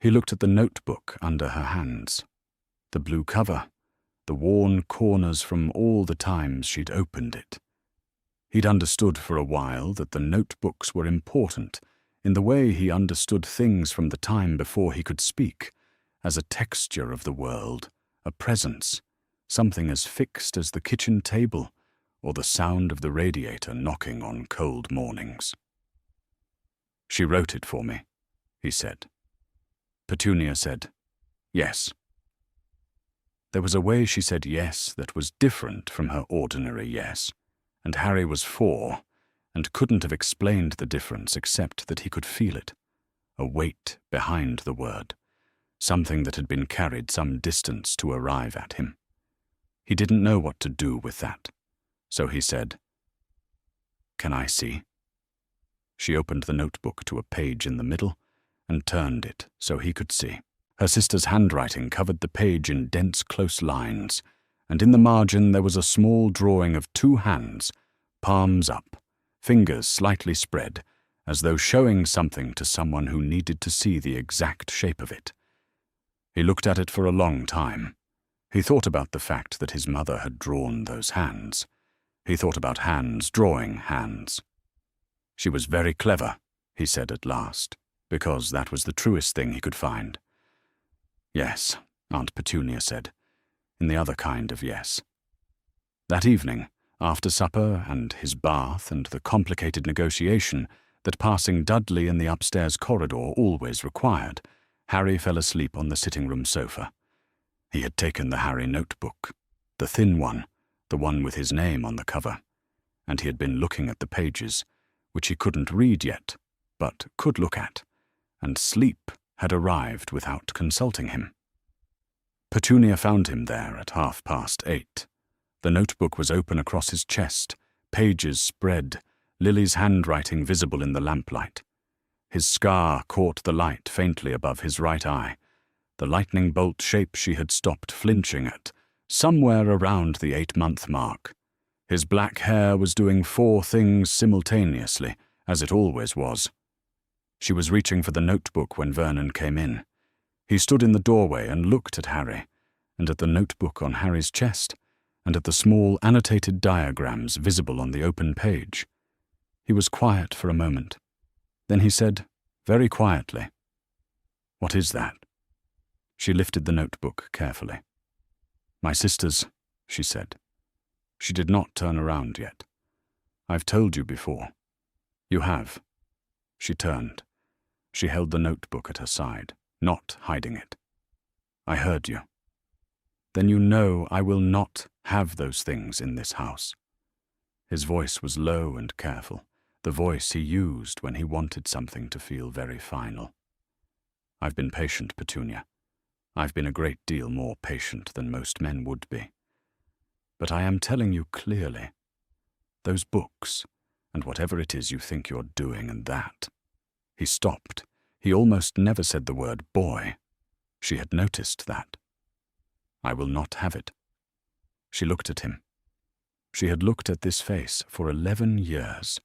He looked at the notebook under her hands, the blue cover, the worn corners from all the times she'd opened it. He'd understood for a while that the notebooks were important in the way he understood things from the time before he could speak, as a texture of the world, a presence, something as fixed as the kitchen table or the sound of the radiator knocking on cold mornings. "She wrote it for me," he said. Petunia said, "Yes." There was a way she said yes that was different from her ordinary yes, and Harry was 4 and couldn't have explained the difference except that he could feel it, a weight behind the word, something that had been carried some distance to arrive at him. He didn't know what to do with that, so he said, "Can I see?" She opened the notebook to a page in the middle and turned it so he could see. Her sister's handwriting covered the page in dense, close lines, and in the margin there was a small drawing of 2 hands, palms up, fingers slightly spread, as though showing something to someone who needed to see the exact shape of it. He looked at it for a long time. He thought about the fact that his mother had drawn those hands. He thought about hands drawing hands. "She was very clever," he said at last, because that was the truest thing he could find. "Yes," Aunt Petunia said, in the other kind of yes. That evening, after supper and his bath and the complicated negotiation that passing Dudley in the upstairs corridor always required, Harry fell asleep on the sitting-room sofa. He had taken the Harry notebook, the thin one, the one with his name on the cover, and he had been looking at the pages, which he couldn't read yet, but could look at, and sleep had arrived without consulting him. Petunia found him there at 8:30. The notebook was open across his chest, pages spread, Lily's handwriting visible in the lamplight. His scar caught the light faintly above his right eye, the lightning bolt shape she had stopped flinching at, somewhere around the 8-month mark. His black hair was doing 4 things simultaneously, as it always was. She was reaching for the notebook when Vernon came in. He stood in the doorway and looked at Harry, and at the notebook on Harry's chest, and at the small annotated diagrams visible on the open page. He was quiet for a moment. Then he said, very quietly, "What is that?" She lifted the notebook carefully. "My sister's," she said. She did not turn around yet. "I've told you before." "You have." She turned. She held the notebook at her side, not hiding it. "I heard you." "Then you know I will not have those things in this house." His voice was low and careful, the voice he used when he wanted something to feel very final. "I've been patient, Petunia. I've been a great deal more patient than most men would be. But I am telling you clearly, those books, and whatever it is you think you're doing and that." He stopped. He almost never said the word boy. She had noticed that. "I will not have it." She looked at him. She had looked at this face for 11 years,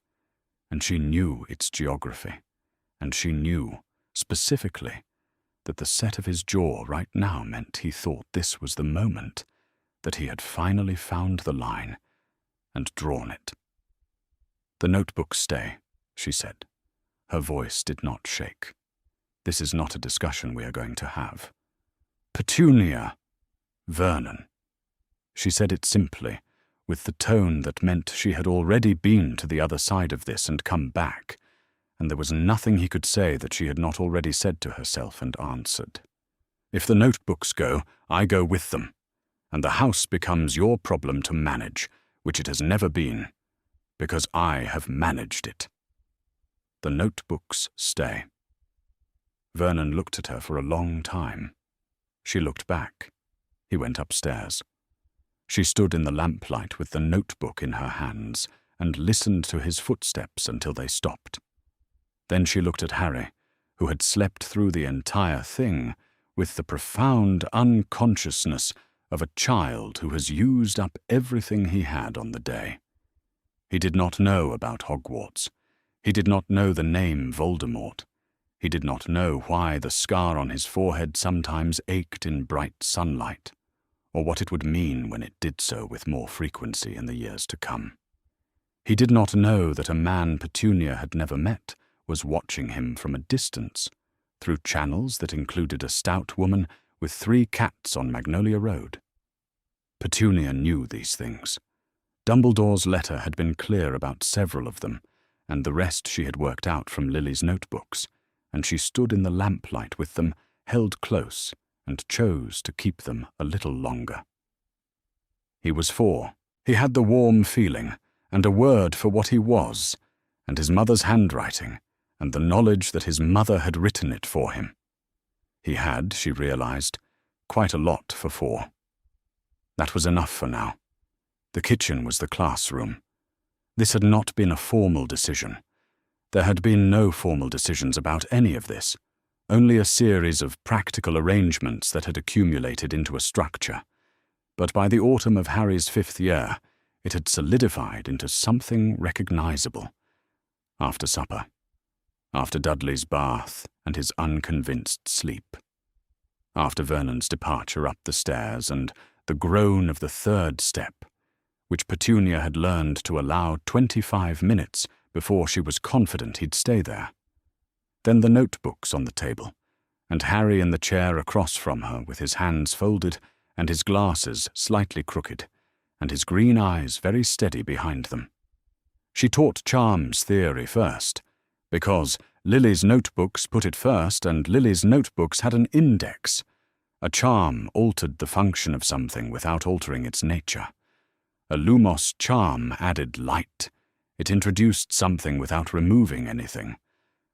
and she knew its geography, and she knew, specifically, that the set of his jaw right now meant he thought this was the moment that he had finally found the line and drawn it. "The notebooks stay," she said. Her voice did not shake. "This is not a discussion we are going to have." "Petunia!" "Vernon." She said it simply, with the tone that meant she had already been to the other side of this and come back, and there was nothing he could say that she had not already said to herself and answered. "If the notebooks go, I go with them, and the house becomes your problem to manage, which it has never been, because I have managed it. The notebooks stay." Vernon looked at her for a long time. She looked back. He went upstairs. She stood in the lamplight with the notebook in her hands and listened to his footsteps until they stopped. Then she looked at Harry, who had slept through the entire thing with the profound unconsciousness of a child who has used up everything he had on the day. He did not know about Hogwarts. He did not know the name Voldemort. He did not know why the scar on his forehead sometimes ached in bright sunlight, or what it would mean when it did so with more frequency in the years to come. He did not know that a man Petunia had never met was watching him from a distance, through channels that included a stout woman with 3 cats on Magnolia Road. Petunia knew these things. Dumbledore's letter had been clear about several of them, and the rest she had worked out from Lily's notebooks, and she stood in the lamplight with them, held close, and chose to keep them a little longer. He was 4. He had the warm feeling, and a word for what he was, and his mother's handwriting, and the knowledge that his mother had written it for him. He had, she realized, quite a lot for 4. That was enough for now. The kitchen was the classroom. This had not been a formal decision. There had been no formal decisions about any of this, only a series of practical arrangements that had accumulated into a structure. But by the autumn of Harry's 5th year, it had solidified into something recognizable. After supper, after Dudley's bath and his unconvinced sleep, after Vernon's departure up the stairs and the groan of the 3rd step, which Petunia had learned to allow 25 minutes before she was confident he'd stay there. Then the notebooks on the table, and Harry in the chair across from her with his hands folded and his glasses slightly crooked, and his green eyes very steady behind them. She taught charms theory first, because Lily's notebooks put it first, and Lily's notebooks had an index. A charm altered the function of something without altering its nature. A Lumos charm added light. It introduced something without removing anything.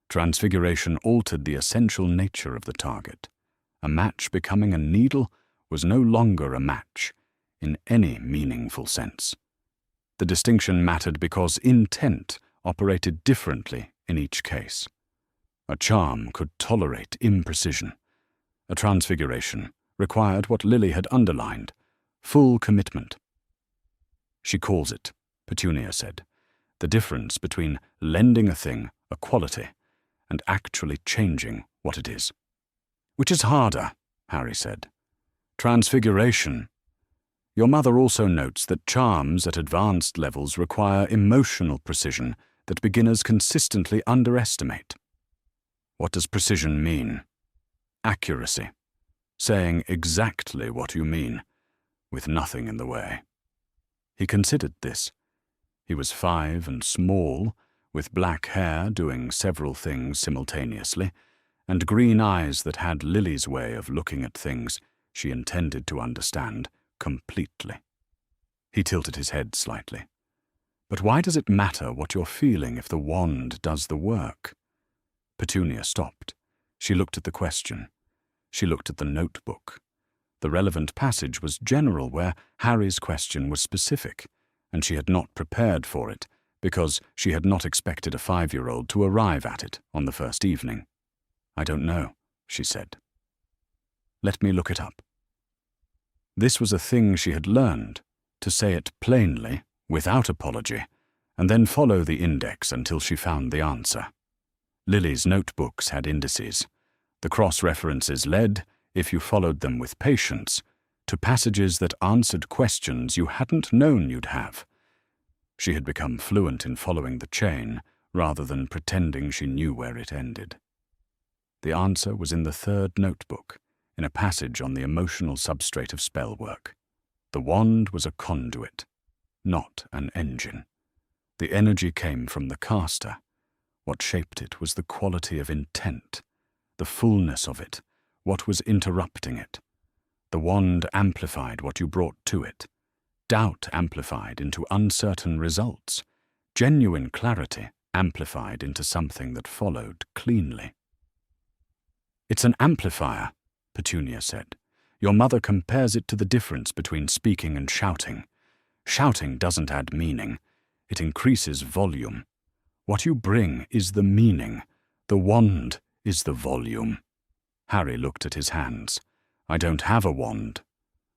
Transfiguration altered the essential nature of the target. A match becoming a needle was no longer a match, in any meaningful sense. The distinction mattered because intent operated differently in each case. A charm could tolerate imprecision. A transfiguration required what Lily had underlined: full commitment. "She calls it," Petunia said, "the difference between lending a thing a quality and actually changing what it is." "Which is harder?" Harry said. "Transfiguration. Your mother also notes that charms at advanced levels require emotional precision that beginners consistently underestimate." "What does precision mean?" "Accuracy. Saying exactly what you mean, with nothing in the way." He considered this. He was 5 and small, with black hair doing several things simultaneously, and green eyes that had Lily's way of looking at things she intended to understand completely. He tilted his head slightly. "But why does it matter what you're feeling if the wand does the work?" Petunia stopped. She looked at the question. She looked at the notebook. The relevant passage was general, where Harry's question was specific, and she had not prepared for it, because she had not expected a 5-year-old to arrive at it on the first evening. "I don't know," she said. "Let me look it up." This was a thing she had learned, to say it plainly, without apology, and then follow the index until she found the answer. Lily's notebooks had indices. The cross-references led, if you followed them with patience, to passages that answered questions you hadn't known you'd have. She had become fluent in following the chain, rather than pretending she knew where it ended. The answer was in the 3rd notebook, in a passage on the emotional substrate of spell work. The wand was a conduit, not an engine. The energy came from the caster. What shaped it was the quality of intent, the fullness of it, what was interrupting it. The wand amplified what you brought to it. Doubt amplified into uncertain results. Genuine clarity amplified into something that followed cleanly. "It's an amplifier," Petunia said. "Your mother compares it to the difference between speaking and shouting. Shouting doesn't add meaning. It increases volume. What you bring is the meaning. The wand is the volume." Harry looked at his hands. "I don't have a wand."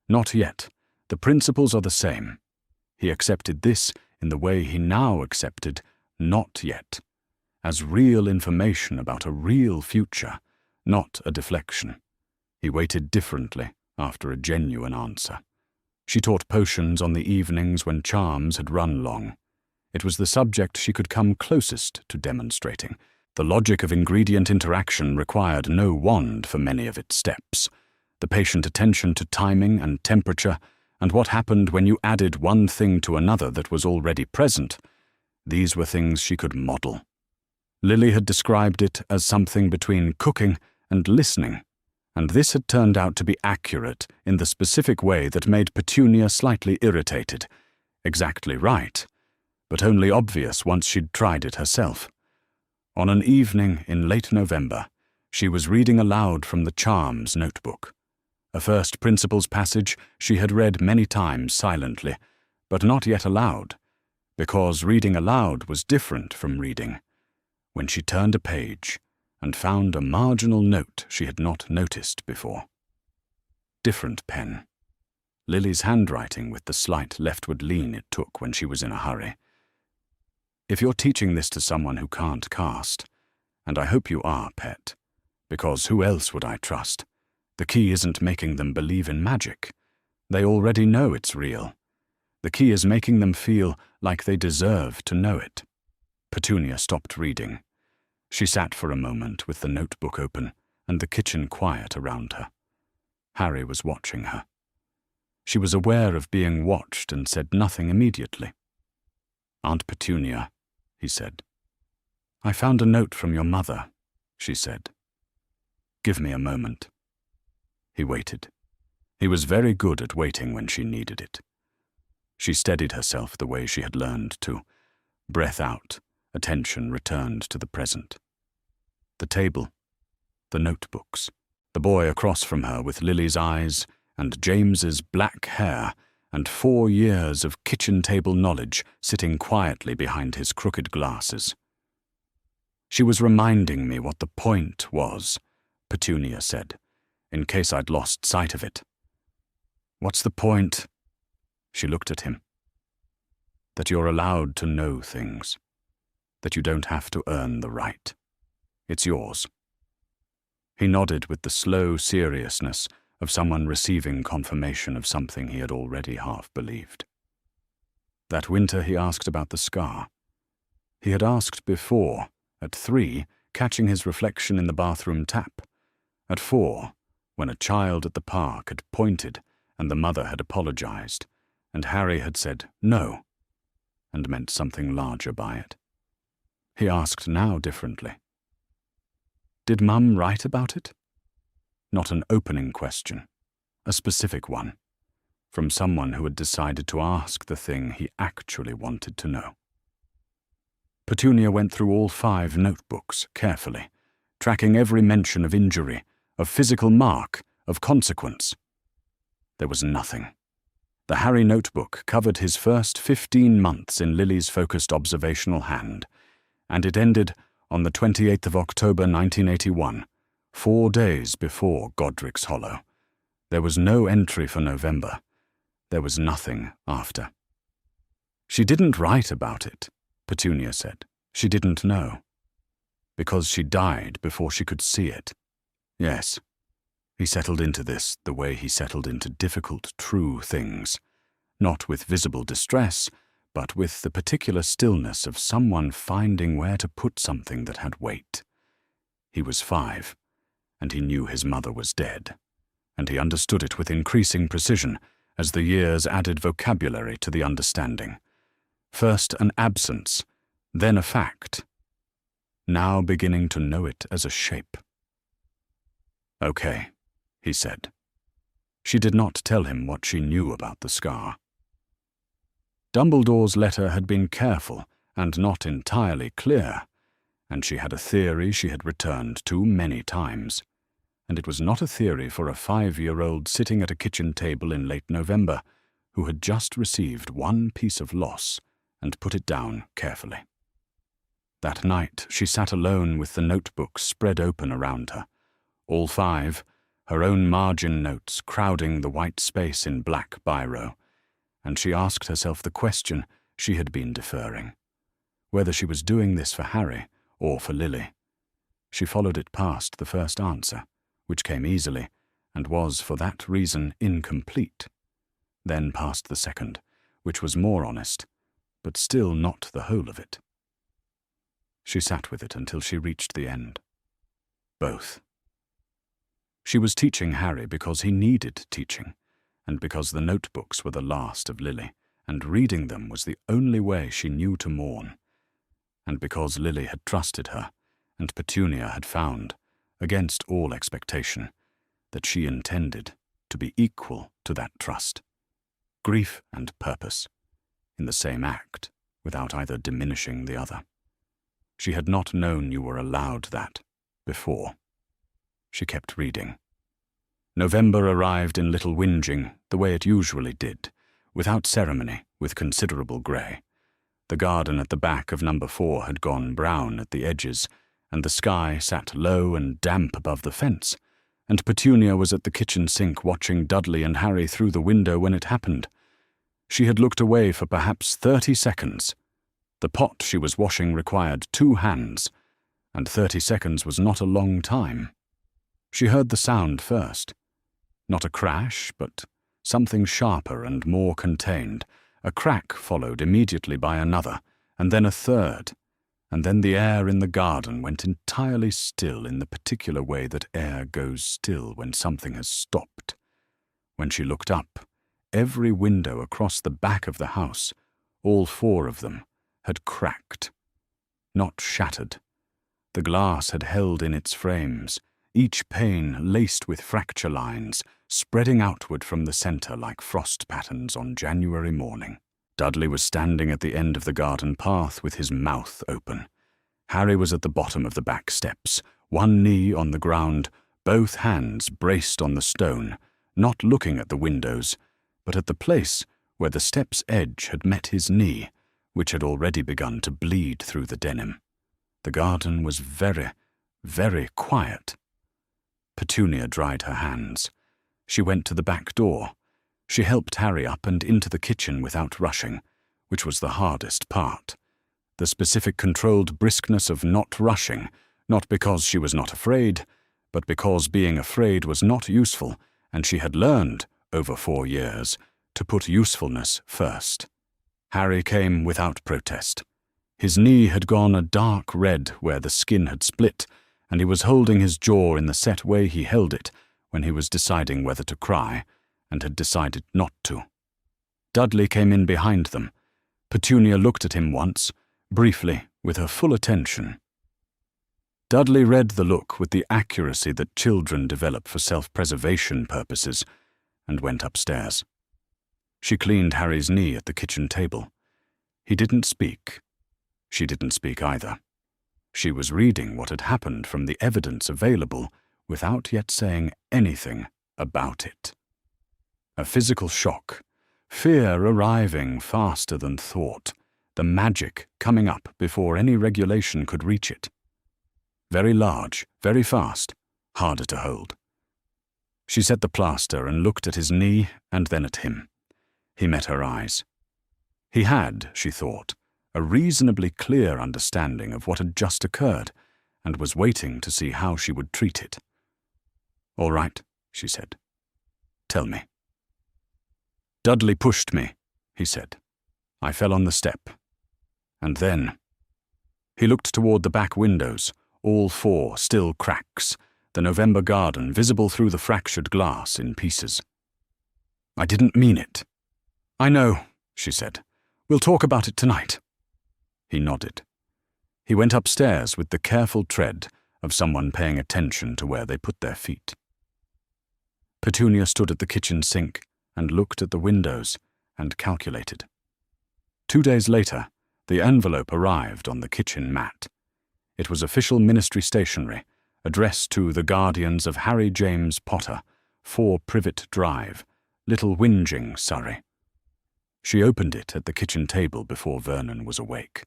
"Not yet. The principles are the same." He accepted this in the way he now accepted "not yet," as real information about a real future, not a deflection. He waited differently after a genuine answer. She taught potions on the evenings when charms had run long. It was the subject she could come closest to demonstrating. The logic of ingredient interaction required no wand for many of its steps. The patient attention to timing and temperature, and what happened when you added one thing to another that was already present, these were things she could model. Lily had described it as something between cooking and listening, and this had turned out to be accurate in the specific way that made Petunia slightly irritated. Exactly right, but only obvious once she'd tried it herself. On an evening in late November, she was reading aloud from the Charms notebook. A first principles passage she had read many times silently, but not yet aloud, because reading aloud was different from reading. When she turned a page and found a marginal note she had not noticed before. Different pen. Lily's handwriting with the slight leftward lean it took when she was in a hurry. "If you're teaching this to someone who can't cast, and I hope you are, Pet, because who else would I trust? The key isn't making them believe in magic. They already know it's real. The key is making them feel like they deserve to know it." Petunia stopped reading. She sat for a moment with the notebook open and the kitchen quiet around her. Harry was watching her. She was aware of being watched and said nothing immediately. "Aunt Petunia," he said. "I found a note from your mother," she said. "Give me a moment." He waited. He was very good at waiting when she needed it. She steadied herself the way she had learned to. Breath out, attention returned to the present. The table, the notebooks, the boy across from her with Lily's eyes and James's black hair and 4 years of kitchen table knowledge sitting quietly behind his crooked glasses. She was reminding me what the point was, Petunia said, in case I'd lost sight of it. What's the point? She looked at him. That you're allowed to know things. That you don't have to earn the right. It's yours. He nodded with the slow seriousness of someone receiving confirmation of something he had already half believed. That winter he asked about the scar. He had asked before, at 3, catching his reflection in the bathroom tap. At 4, when a child at the park had pointed and the mother had apologized, and Harry had said no, and meant something larger by it. He asked now differently. Did Mum write about it? Not an opening question, a specific one, from someone who had decided to ask the thing he actually wanted to know. Petunia went through all 5 notebooks carefully, tracking every mention of injury, of physical mark, of consequence. There was nothing. The Harry notebook covered his first 15 months in Lily's focused observational hand, and it ended on the 28th of October 1981, 4 days before Godric's Hollow. There was no entry for November. There was nothing after. She didn't write about it, Petunia said. She didn't know. Because she died before she could see it. Yes. He settled into this the way he settled into difficult, true things, not with visible distress, but with the particular stillness of someone finding where to put something that had weight. He was 5, and he knew his mother was dead, and he understood it with increasing precision as the years added vocabulary to the understanding. First an absence, then a fact, now beginning to know it as a shape. Okay, he said. She did not tell him what she knew about the scar. Dumbledore's letter had been careful and not entirely clear, and she had a theory she had returned to many times, and it was not a theory for a 5-year-old sitting at a kitchen table in late November who had just received one piece of loss and put it down carefully. That night she sat alone with the notebooks spread open around her, all 5, her own margin notes crowding the white space in black biro, and she asked herself the question she had been deferring, whether she was doing this for Harry or for Lily. She followed it past the first answer, which came easily, and was for that reason incomplete, then past the second, which was more honest, but still not the whole of it. She sat with it until she reached the end. Both. She was teaching Harry because he needed teaching, and because the notebooks were the last of Lily, and reading them was the only way she knew to mourn, and because Lily had trusted her, and Petunia had found, against all expectation, that she intended to be equal to that trust, grief and purpose, in the same act, without either diminishing the other. She had not known you were allowed that before. She kept reading. November arrived in little whinging, the way it usually did, without ceremony, with considerable grey. The garden at the back of number 4 had gone brown at the edges, and the sky sat low and damp above the fence, and Petunia was at the kitchen sink watching Dudley and Harry through the window when it happened. She had looked away for perhaps 30 seconds. The pot she was washing required 2 hands, and 30 seconds was not a long time. She heard the sound first. Not a crash, but something sharper and more contained. A crack followed immediately by another, and then a third, and then the air in the garden went entirely still in the particular way that air goes still when something has stopped. When she looked up, every window across the back of the house, all 4 of them, had cracked. Not shattered. The glass had held in its frames, each pane laced with fracture lines, spreading outward from the centre like frost patterns on January morning. Dudley was standing at the end of the garden path with his mouth open. Harry was at the bottom of the back steps, one knee on the ground, both hands braced on the stone, not looking at the windows, but at the place where the step's edge had met his knee, which had already begun to bleed through the denim. The garden was very, very quiet. Petunia dried her hands. She went to the back door. She helped Harry up and into the kitchen without rushing, which was the hardest part. The specific controlled briskness of not rushing, not because she was not afraid, but because being afraid was not useful, and she had learned, over 4 years, to put usefulness first. Harry came without protest. His knee had gone a dark red where the skin had split, and he was holding his jaw in the set way he held it when he was deciding whether to cry, and had decided not to. Dudley came in behind them. Petunia looked at him once, briefly, with her full attention. Dudley read the look with the accuracy that children develop for self-preservation purposes, and went upstairs. She cleaned Harry's knee at the kitchen table. He didn't speak. She didn't speak either. She was reading what had happened from the evidence available without yet saying anything about it. A physical shock, fear arriving faster than thought, the magic coming up before any regulation could reach it. Very large, very fast, harder to hold. She set the plaster and looked at his knee and then at him. He met her eyes. He had, she thought, a reasonably clear understanding of what had just occurred, and was waiting to see how she would treat it. "All right," she said. "Tell me." "Dudley pushed me," he said. "I fell on the step. And then—" He looked toward the back windows, all 4 still cracks, the November garden visible through the fractured glass in pieces. "I didn't mean it." "I know," she said. "We'll talk about it tonight." He nodded. He went upstairs with the careful tread of someone paying attention to where they put their feet. Petunia stood at the kitchen sink and looked at the windows and calculated. 2 days later, the envelope arrived on the kitchen mat. It was official ministry stationery, addressed to the guardians of Harry James Potter, 4 Privet Drive, Little Whinging, Surrey. She opened it at the kitchen table before Vernon was awake.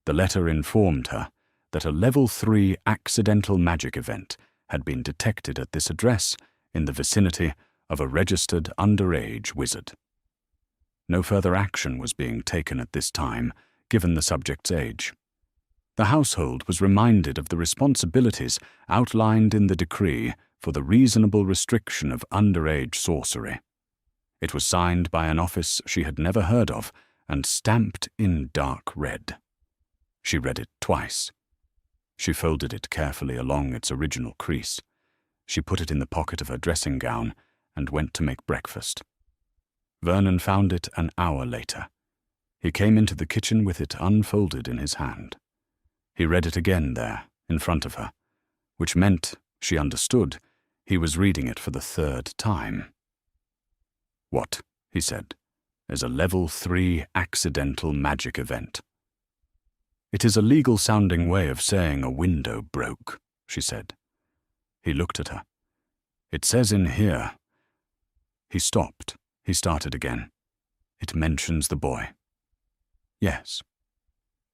The letter informed her that a Level 3 accidental magic event had been detected at this address in the vicinity of a registered underage wizard. No further action was being taken at this time, given the subject's age. The household was reminded of the responsibilities outlined in the decree for the reasonable restriction of underage sorcery. It was signed by an office she had never heard of and stamped in dark red. She read it twice. She folded it carefully along its original crease. She put it in the pocket of her dressing gown and went to make breakfast. Vernon found it an hour later. He came into the kitchen with it unfolded in his hand. He read it again there, in front of her, which meant, she understood, he was reading it for the 3rd time. "What," he said, "is a Level 3 accidental magic event?" "It is a legal-sounding way of saying a window broke," she said. He looked at her. "It says in here—" He stopped. He started again. "It mentions the boy." "Yes."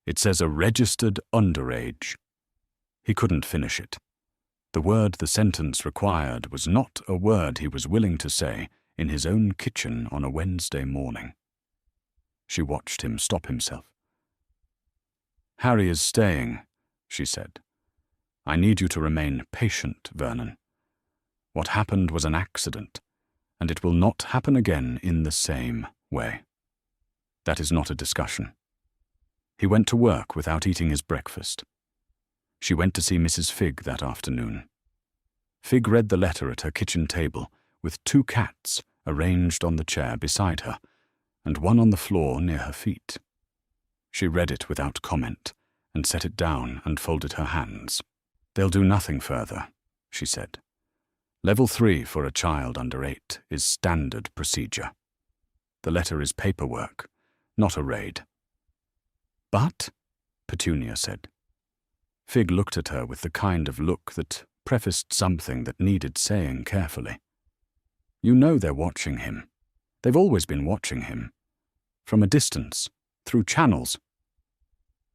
"It says a registered underage." He couldn't finish it. The word the sentence required was not a word he was willing to say in his own kitchen on a Wednesday morning. She watched him stop himself. "Harry is staying," she said. "I need you to remain patient, Vernon. What happened was an accident, and it will not happen again in the same way. That is not a discussion." He went to work without eating his breakfast. She went to see Mrs. Figg that afternoon. Figg read the letter at her kitchen table, with 2 cats arranged on the chair beside her, and one on the floor near her feet. She read it without comment, and set it down and folded her hands. "They'll do nothing further," she said. "Level 3 for a child under 8 is standard procedure. The letter is paperwork, not a raid." "But," Petunia said. Figg looked at her with the kind of look that prefaced something that needed saying carefully. "You know they're watching him. They've always been watching him. From a distance, through channels."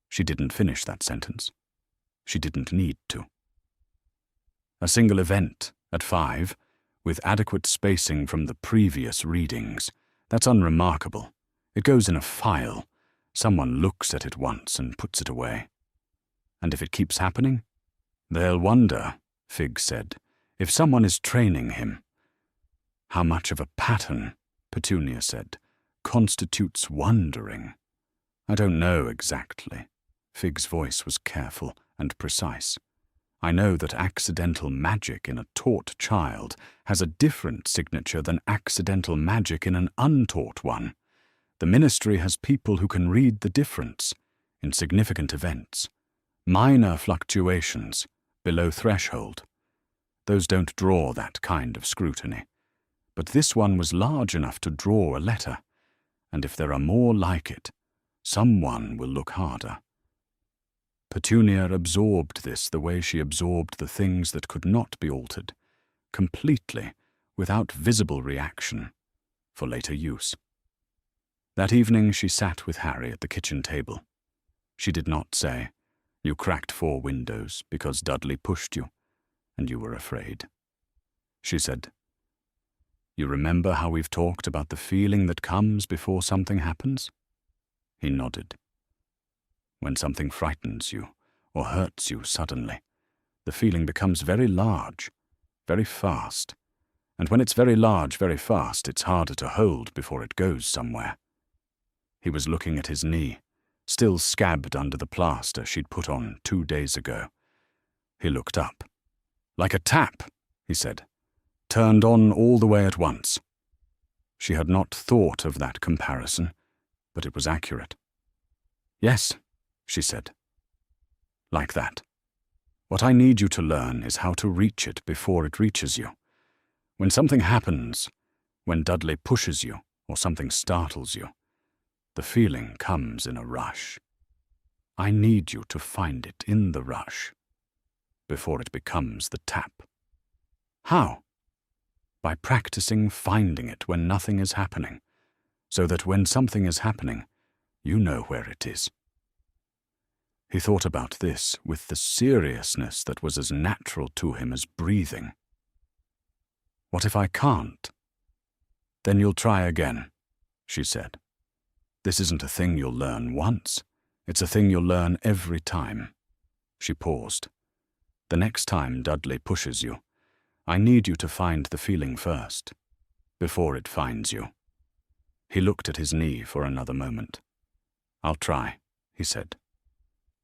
She didn't finish that sentence. she didn't need to. A single event at 5, with adequate spacing from the previous readings. That's unremarkable. It goes in a file. Someone looks at it once and puts it away. And if it keeps happening? They'll wonder, Fig said, if someone is training him. How much of a pattern, Petunia said, constitutes wondering? I don't know exactly. Fig's voice was careful and precise. I know that accidental magic in a taught child has a different signature than accidental magic in an untaught one. The ministry has people who can read the difference in significant events, minor fluctuations below threshold. Those don't draw that kind of scrutiny. But this one was large enough to draw a letter, and if there are more like it, someone will look harder. Petunia absorbed this the way she absorbed the things that could not be altered, completely, without visible reaction, for later use. That evening she sat with Harry at the kitchen table. She did not say, "You cracked 4 windows because Dudley pushed you, and you were afraid." She said, "You remember how we've talked about the feeling that comes before something happens?" He nodded. When something frightens you or hurts you suddenly, the feeling becomes very large, very fast. And when it's very large, very fast, it's harder to hold before it goes somewhere. He was looking at his knee, still scabbed under the plaster she'd put on 2 days ago. He looked up. "Like a tap," he said, "turned on all the way at once." She had not thought of that comparison, but it was accurate. "Yes," she said. "Like that. What I need you to learn is how to reach it before it reaches you. When something happens, when Dudley pushes you or something startles you, the feeling comes in a rush. I need you to find it in the rush, before it becomes the tap." "How?" "By practicing finding it when nothing is happening, so that when something is happening, you know where it is." He thought about this with the seriousness that was as natural to him as breathing. "What if I can't?" "Then you'll try again," she said. "This isn't a thing you'll learn once. It's a thing you'll learn every time." She paused. "The next time Dudley pushes you, I need you to find the feeling first, before it finds you." He looked at his knee for another moment. "I'll try," he said.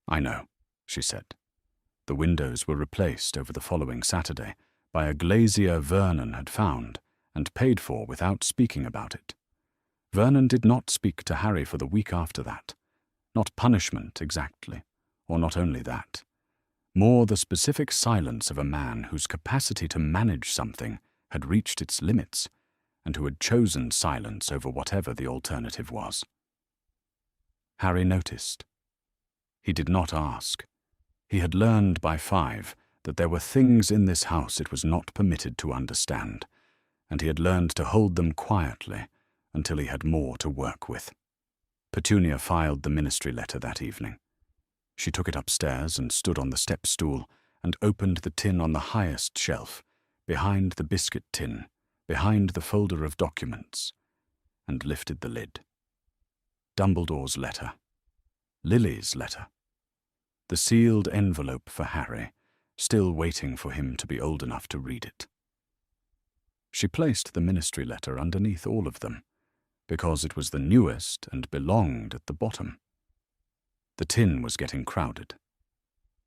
"I know," she said. The windows were replaced over the following Saturday by a glazier Vernon had found and paid for without speaking about it. Vernon did not speak to Harry for the week after that. Not punishment, exactly, or not only that. More the specific silence of a man whose capacity to manage something had reached its limits, and who had chosen silence over whatever the alternative was. Harry noticed. He did not ask. He had learned by 5 that there were things in this house it was not permitted to understand, and he had learned to hold them quietly until he had more to work with. Petunia filed the ministry letter that evening. She took it upstairs and stood on the step stool and opened the tin on the highest shelf, behind the biscuit tin, behind the folder of documents, and lifted the lid. Dumbledore's letter. Lily's letter. The sealed envelope for Harry, still waiting for him to be old enough to read it. She placed the ministry letter underneath all of them, because it was the newest and belonged at the bottom. The tin was getting crowded.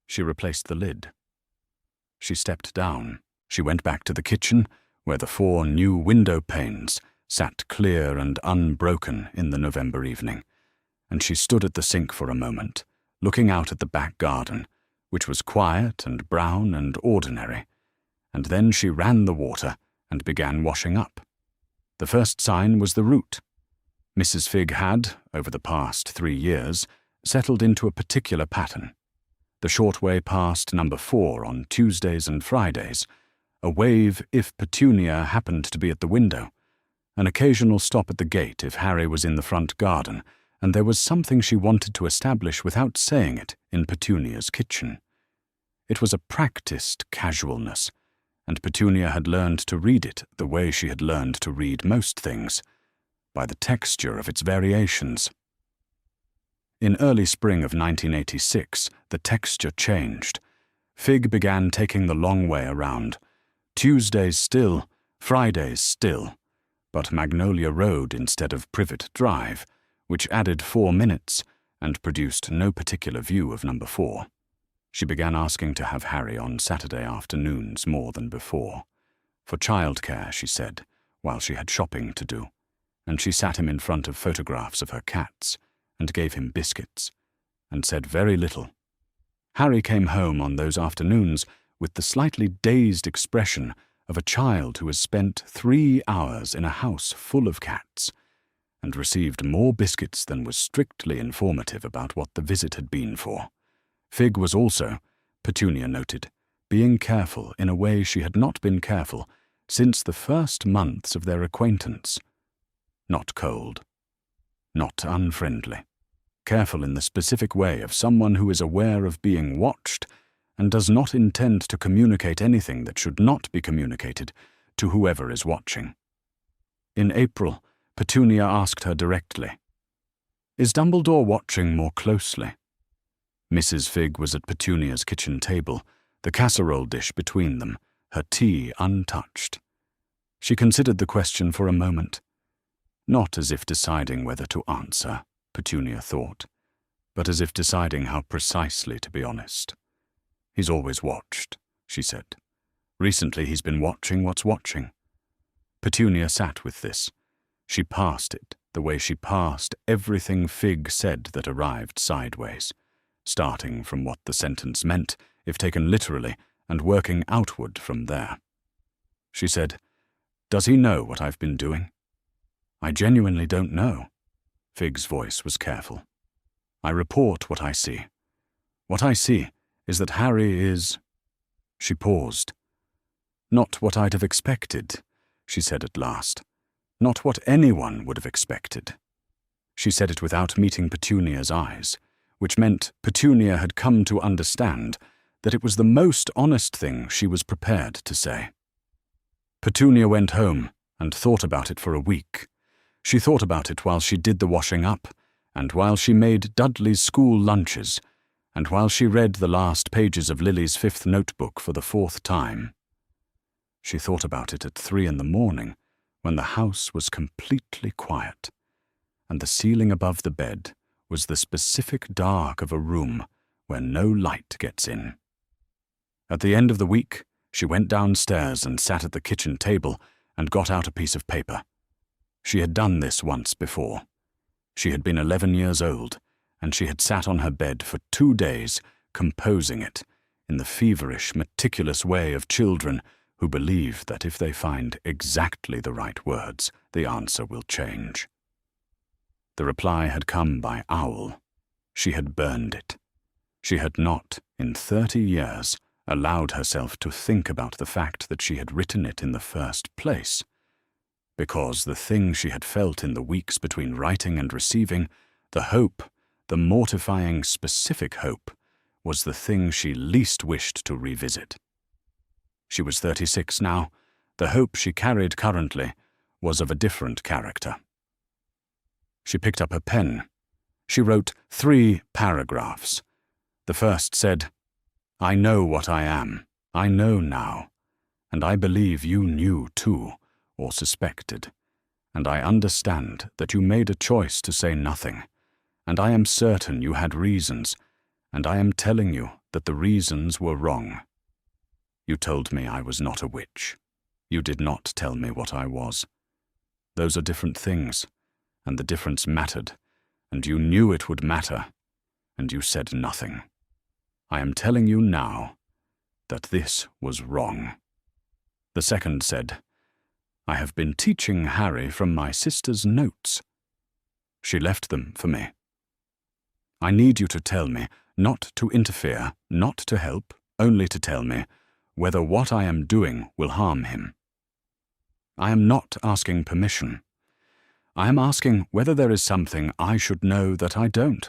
She replaced the lid. She stepped down. She went back to the kitchen, where the 4 new window panes sat clear and unbroken in the November evening, and she stood at the sink for a moment, looking out at the back garden, which was quiet and brown and ordinary, and then she ran the water and began washing up. The first sign was the root. Mrs. Fig had, over the past 3 years, settled into a particular pattern. The short way past number 4 on Tuesdays and Fridays, a wave if Petunia happened to be at the window, an occasional stop at the gate if Harry was in the front garden, and there was something she wanted to establish without saying it in Petunia's kitchen. It was a practiced casualness, and Petunia had learned to read it the way she had learned to read most things, by the texture of its variations. In early spring of 1986, the texture changed. Fig began taking the long way around. Tuesdays still, Fridays still, but Magnolia Road instead of Privet Drive, which added 4 minutes and produced no particular view of number 4. She began asking to have Harry on Saturday afternoons more than before. For childcare, she said, while she had shopping to do, and she sat him in front of photographs of her cats and gave him biscuits, and said very little. Harry came home on those afternoons with the slightly dazed expression of a child who has spent 3 hours in a house full of cats, and received more biscuits than was strictly informative about what the visit had been for. Fig was also, Petunia noted, being careful in a way she had not been careful since the first months of their acquaintance. Not cold, not unfriendly, careful in the specific way of someone who is aware of being watched and does not intend to communicate anything that should not be communicated to whoever is watching. In April, Petunia asked her directly, "Is Dumbledore watching more closely?" Mrs. Fig was at Petunia's kitchen table, the casserole dish between them, her tea untouched. She considered the question for a moment, not as if deciding whether to answer, Petunia thought, but as if deciding how precisely to be honest. "He's always watched," she said. "Recently he's been watching what's watching." Petunia sat with this. She passed it the way she passed everything Fig said that arrived sideways, starting from what the sentence meant, if taken literally, and working outward from there. She said, "Does he know what I've been doing?" "I genuinely don't know." Fig's voice was careful. "I report what I see. What I see is that Harry is—" She paused. "Not what I'd have expected," she said at last. "Not what anyone would have expected." She said it without meeting Petunia's eyes, which meant Petunia had come to understand that it was the most honest thing she was prepared to say. Petunia went home and thought about it for a week. She thought about it while she did the washing up, and while she made Dudley's school lunches, and while she read the last pages of Lily's 5th notebook for the 4th time. She thought about it at 3 a.m, when the house was completely quiet, and the ceiling above the bed was the specific dark of a room where no light gets in. At the end of the week, she went downstairs and sat at the kitchen table and got out a piece of paper. She had done this once before. She had been 11 years old, and she had sat on her bed for 2 days, composing it, in the feverish, meticulous way of children who believe that if they find exactly the right words, the answer will change. The reply had come by owl. She had burned it. She had not, in 30 years, allowed herself to think about the fact that she had written it in the first place, because the thing she had felt in the weeks between writing and receiving, the hope, the mortifying specific hope, was the thing she least wished to revisit. She was 36 now. The hope she carried currently was of a different character. She picked up her pen. She wrote 3 paragraphs. The first said, "I know what I am. I know now. And I believe you knew too, or suspected. And I understand that you made a choice to say nothing. And I am certain you had reasons, and I am telling you that the reasons were wrong. You told me I was not a witch. You did not tell me what I was. Those are different things, and the difference mattered, and you knew it would matter, and you said nothing. I am telling you now that this was wrong." The second said, "I have been teaching Harry from my sister's notes. She left them for me. I need you to tell me, not to interfere, not to help, only to tell me whether what I am doing will harm him. I am not asking permission. I am asking whether there is something I should know that I don't."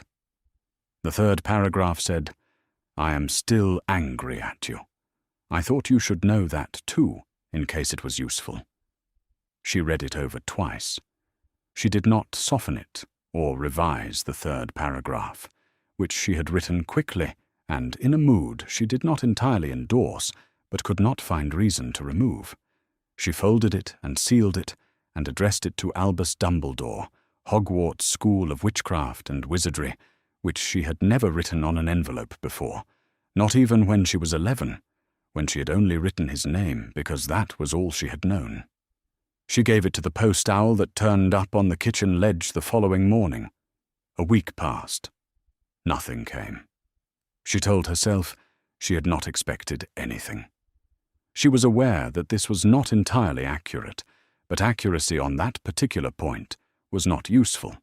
The third paragraph said, I am still angry at you. I thought you should know that too, in case it was useful." She read it over twice. She did not soften it or revise the third paragraph, which she had written quickly and in a mood she did not entirely endorse, but could not find reason to remove. She folded it and sealed it and addressed it to Albus Dumbledore, Hogwarts School of Witchcraft and Wizardry, which she had never written on an envelope before, not even when she was 11, when she had only written his name because that was all she had known. She gave it to the post owl that turned up on the kitchen ledge the following morning. A week passed. Nothing came. She told herself she had not expected anything. She was aware that this was not entirely accurate, but accuracy on that particular point was not useful,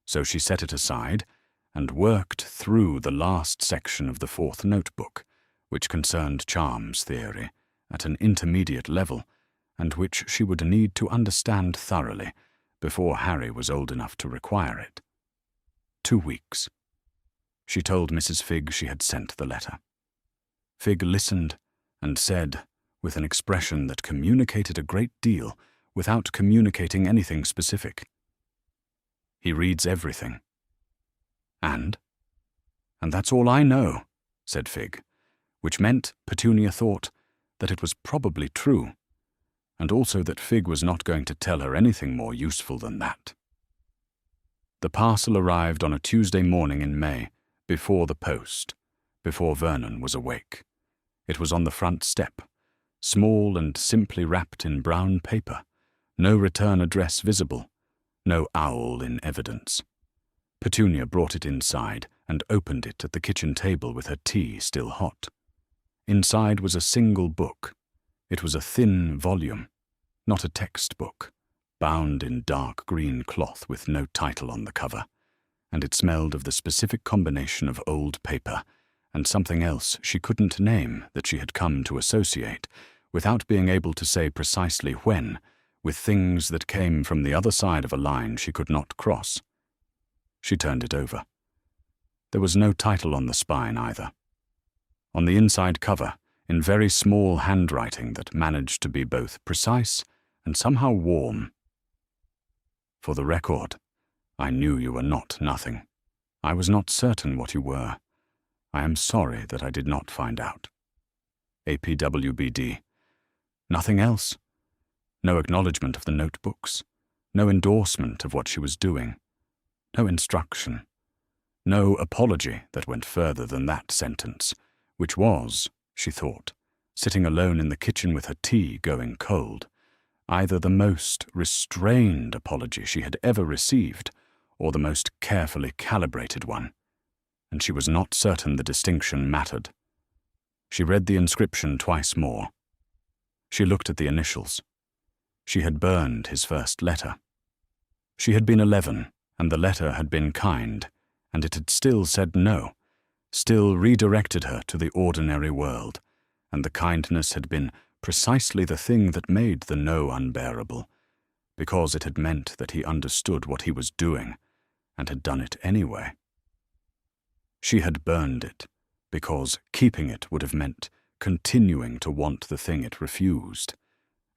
so she set it aside and worked through the last section of the fourth notebook, which concerned charms theory at an intermediate level, and which she would need to understand thoroughly before Harry was old enough to require it. 2 weeks. She told Mrs. Figg she had sent the letter. Figg listened and said, with an expression that communicated a great deal without communicating anything specific, "He reads everything." And that's all I know," said Figg, which meant, Petunia thought, that it was probably true, and also that Figg was not going to tell her anything more useful than that. The parcel arrived on a Tuesday morning in May, before the post, before Vernon was awake. It was on the front step, small and simply wrapped in brown paper, no return address visible, no owl in evidence. Petunia brought it inside and opened it at the kitchen table with her tea still hot. Inside was a single book. It was a thin volume, not a textbook, bound in dark green cloth with no title on the cover, and it smelled of the specific combination of old paper and something else she couldn't name that she had come to associate, without being able to say precisely when, with things that came from the other side of a line she could not cross. She turned it over. There was no title on the spine either. On the inside cover, in very small handwriting that managed to be both precise and somehow warm. "For the record, I knew you were not nothing. I was not certain what you were. I am sorry that I did not find out. APWBD. Nothing else. No acknowledgement of the notebooks. No endorsement of what she was doing. No instruction. No apology that went further than that sentence, which was, she thought, sitting alone in the kitchen with her tea going cold, either the most restrained apology she had ever received, or the most carefully calibrated one, and she was not certain the distinction mattered. She read the inscription twice more. She looked at the initials. She had burned his first letter. She had been 11, and the letter had been kind, and it had still said no, still redirected her to the ordinary world, and the kindness had been precisely the thing that made the no unbearable, because it had meant that he understood what he was doing, and had done it anyway. She had burned it, because keeping it would have meant continuing to want the thing it refused,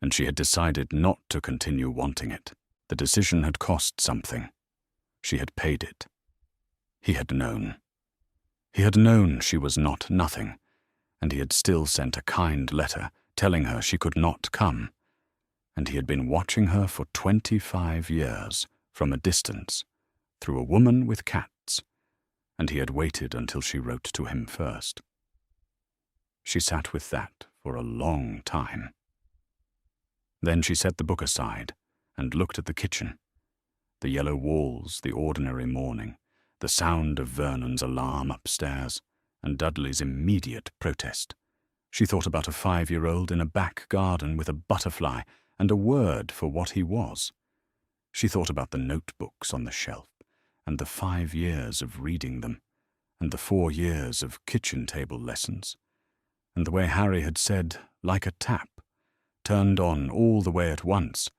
and she had decided not to continue wanting it. The decision had cost something. She had paid it. He had known. He had known she was not nothing, and he had still sent a kind letter telling her she could not come, and he had been watching her for 25 years from a distance, through a woman with cats, and he had waited until she wrote to him first. She sat with that for a long time. Then she set the book aside and looked at the kitchen, the yellow walls, the ordinary morning, the sound of Vernon's alarm upstairs, and Dudley's immediate protest. She thought about a 5-year-old in a back garden with a butterfly and a word for what he was. She thought about the notebooks on the shelf, and the 5 years of reading them, and the 4 years of kitchen table lessons, and the way Harry had said, like a tap, turned on all the way at once,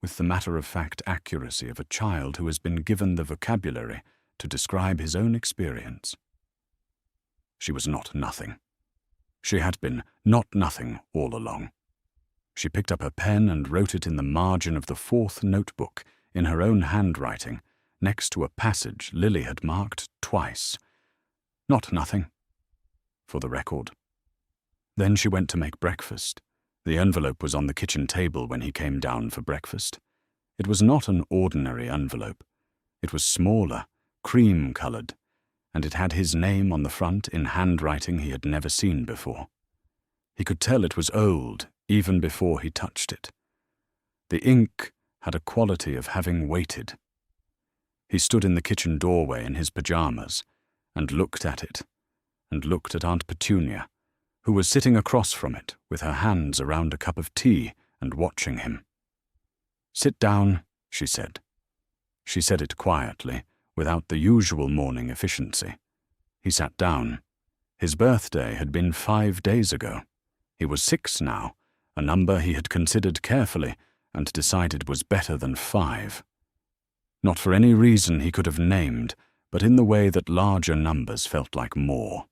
with the matter-of-fact accuracy of a child who has been given the vocabulary to describe his own experience. She was not nothing. She had been not nothing all along. She picked up her pen and wrote it in the margin of the 4th notebook, in her own handwriting, next to a passage Lily had marked twice. Not nothing, for the record. Then she went to make breakfast. The envelope was on the kitchen table when he came down for breakfast. It was not an ordinary envelope. It was smaller, cream-colored, and it had his name on the front in handwriting he had never seen before. He could tell it was old even before he touched it. The ink had a quality of having waited. He stood in the kitchen doorway in his pajamas and looked at it, and looked at Aunt Petunia, who was sitting across from it with her hands around a cup of tea and watching him. "Sit down," she said. She said it quietly, without the usual morning efficiency. He sat down. His birthday had been 5 days ago. He was 6 now, a number he had considered carefully and decided was better than 5. Not for any reason he could have named, but in the way that larger numbers felt like more.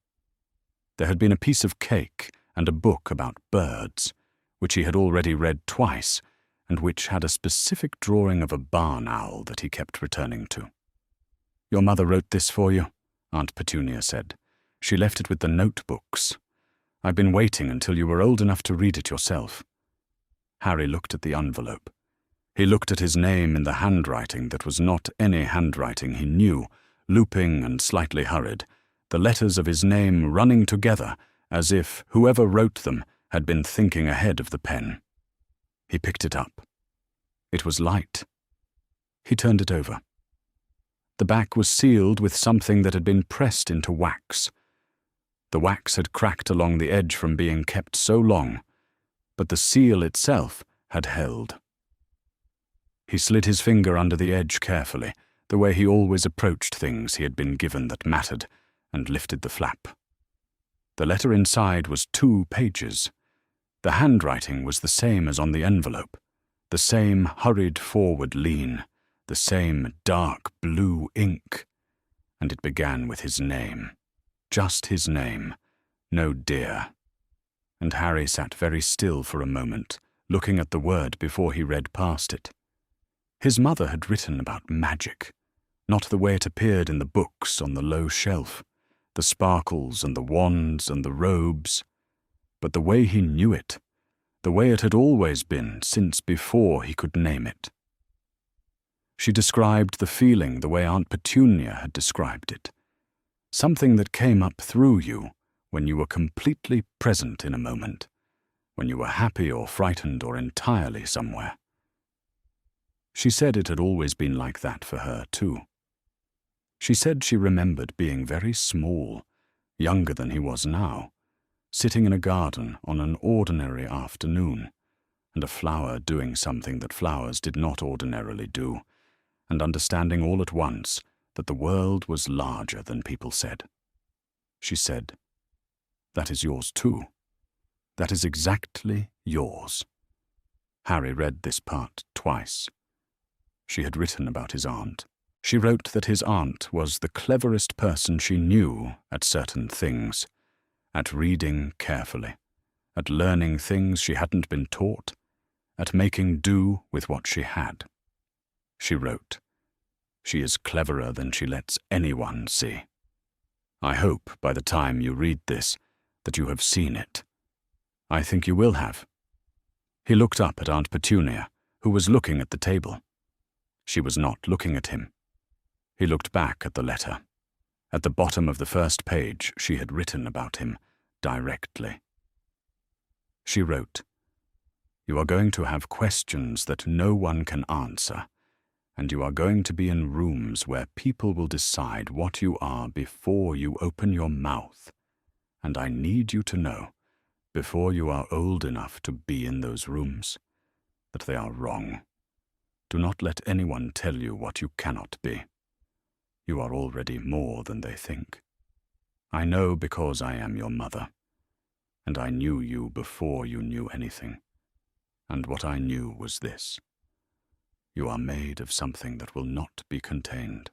There had been a piece of cake and a book about birds, which he had already read twice, and which had a specific drawing of a barn owl that he kept returning to. "Your mother wrote this for you," Aunt Petunia said. "She left it with the notebooks. I've been waiting until you were old enough to read it yourself." Harry looked at the envelope. He looked at his name in the handwriting that was not any handwriting he knew, looping and slightly hurried, the letters of his name running together as if whoever wrote them had been thinking ahead of the pen. He picked it up. It was light. He turned it over. The back was sealed with something that had been pressed into wax. The wax had cracked along the edge from being kept so long, but the seal itself had held. He slid his finger under the edge carefully, the way he always approached things he had been given that mattered, and lifted the flap. The letter inside was 2 pages. The handwriting was the same as on the envelope, the same hurried forward lean, the same dark blue ink, and it began with his name. Just his name, no dear. And Harry sat very still for a moment, looking at the word before he read past it. His mother had written about magic, not the way it appeared in the books on the low shelf, the sparkles and the wands and the robes, but the way he knew it, the way it had always been since before he could name it. She described the feeling the way Aunt Petunia had described it, something that came up through you when you were completely present in a moment, when you were happy or frightened or entirely somewhere. She said it had always been like that for her, too. She said she remembered being very small, younger than he was now, sitting in a garden on an ordinary afternoon, and a flower doing something that flowers did not ordinarily do, and understanding all at once that the world was larger than people said. She said, "That is yours too. That is exactly yours." Harry read this part twice. She had written about his aunt. She wrote that his aunt was the cleverest person she knew at certain things, at reading carefully, at learning things she hadn't been taught, at making do with what she had. She wrote, "She is cleverer than she lets anyone see. I hope by the time you read this that you have seen it. I think you will have." He looked up at Aunt Petunia, who was looking at the table. She was not looking at him. He looked back at the letter. At the bottom of the first page she had written about him, directly. She wrote, "You are going to have questions that no one can answer, and you are going to be in rooms where people will decide what you are before you open your mouth, and I need you to know, before you are old enough to be in those rooms, that they are wrong. Do not let anyone tell you what you cannot be. You are already more than they think. I know because I am your mother, and I knew you before you knew anything, and what I knew was this. You are made of something that will not be contained."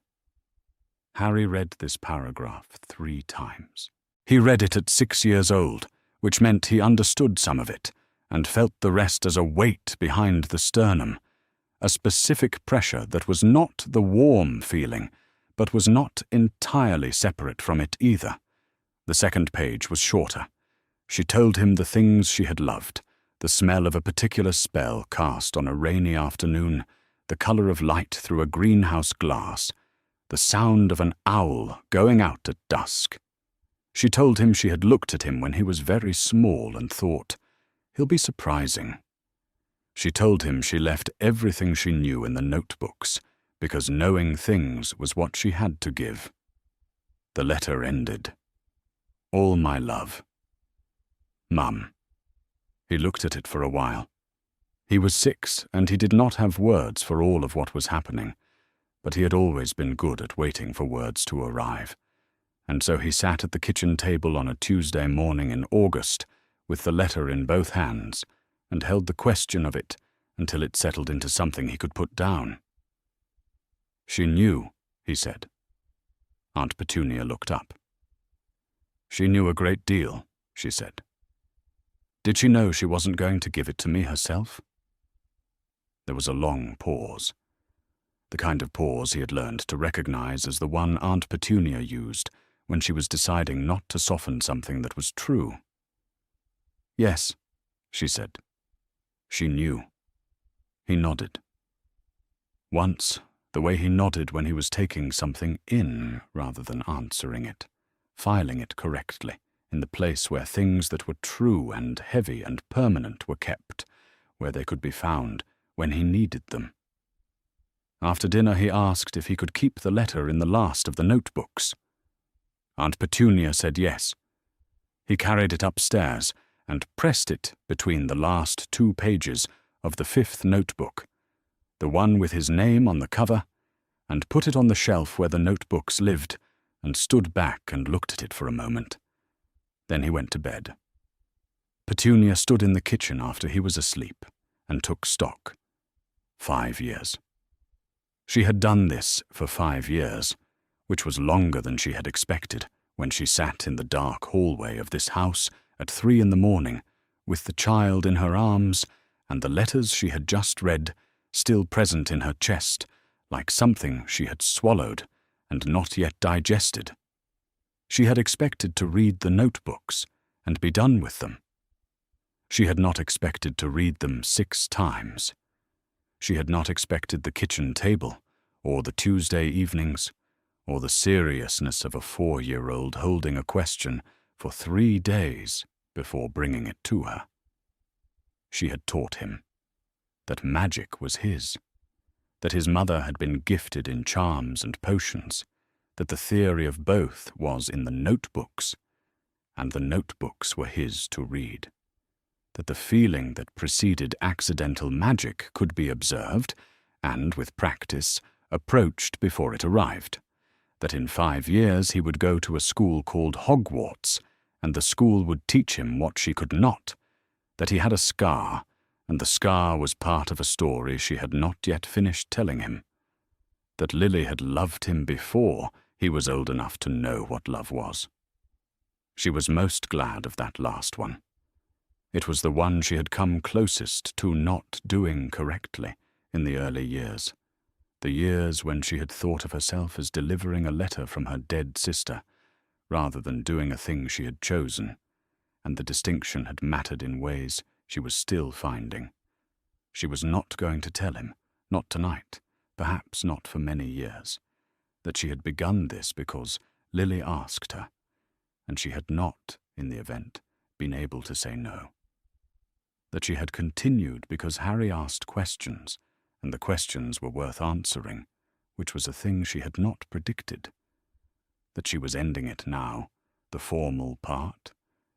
Harry read this paragraph 3 times. He read it at 6 years old, which meant he understood some of it, and felt the rest as a weight behind the sternum, a specific pressure that was not the warm feeling, but was not entirely separate from it either. The second page was shorter. She told him the things she had loved, the smell of a particular spell cast on a rainy afternoon, the color of light through a greenhouse glass, the sound of an owl going out at dusk. She told him she had looked at him when he was very small and thought, "He'll be surprising." She told him she left everything she knew in the notebooks, because knowing things was what she had to give. The letter ended. "All my love. Mum." He looked at it for a while. He was 6, and he did not have words for all of what was happening, but he had always been good at waiting for words to arrive. And so he sat at the kitchen table on a Tuesday morning in August, with the letter in both hands, and held the question of it until it settled into something he could put down. "She knew," he said. Aunt Petunia looked up. "She knew a great deal," she said. "Did she know she wasn't going to give it to me herself?" There was a long pause, the kind of pause he had learned to recognize as the one Aunt Petunia used when she was deciding not to soften something that was true. "Yes," she said. "She knew." He nodded. Once, the way he nodded when he was taking something in rather than answering it, filing it correctly, in the place where things that were true and heavy and permanent were kept, where they could be found when he needed them. After dinner he asked if he could keep the letter in the last of the notebooks. Aunt Petunia said yes. He carried it upstairs and pressed it between the last 2 pages of the 5th notebook, the one with his name on the cover, and put it on the shelf where the notebooks lived, and stood back and looked at it for a moment. Then he went to bed. Petunia stood in the kitchen after he was asleep and took stock. 5 years. She had done this for 5 years, which was longer than she had expected when she sat in the dark hallway of this house at 3 in the morning, with the child in her arms and the letters she had just read still present in her chest, like something she had swallowed and not yet digested. She had expected to read the notebooks and be done with them. She had not expected to read them 6 times. She had not expected the kitchen table, or the Tuesday evenings, or the seriousness of a 4-year-old holding a question for 3 days before bringing it to her. She had taught him that magic was his, that his mother had been gifted in charms and potions, that the theory of both was in the notebooks, and the notebooks were his to read, that the feeling that preceded accidental magic could be observed, and, with practice, approached before it arrived, that in 5 years he would go to a school called Hogwarts, and the school would teach him what she could not, that he had a scar, and the scar was part of a story she had not yet finished telling him, that Lily had loved him before he was old enough to know what love was. She was most glad of that last one. It was the one she had come closest to not doing correctly in the early years, the years when she had thought of herself as delivering a letter from her dead sister, rather than doing a thing she had chosen, and the distinction had mattered in ways she was still finding. She was not going to tell him, not tonight, perhaps not for many years, that she had begun this because Lily asked her, and she had not, in the event, been able to say no. That she had continued because Harry asked questions, and the questions were worth answering, which was a thing she had not predicted. That she was ending it now, the formal part,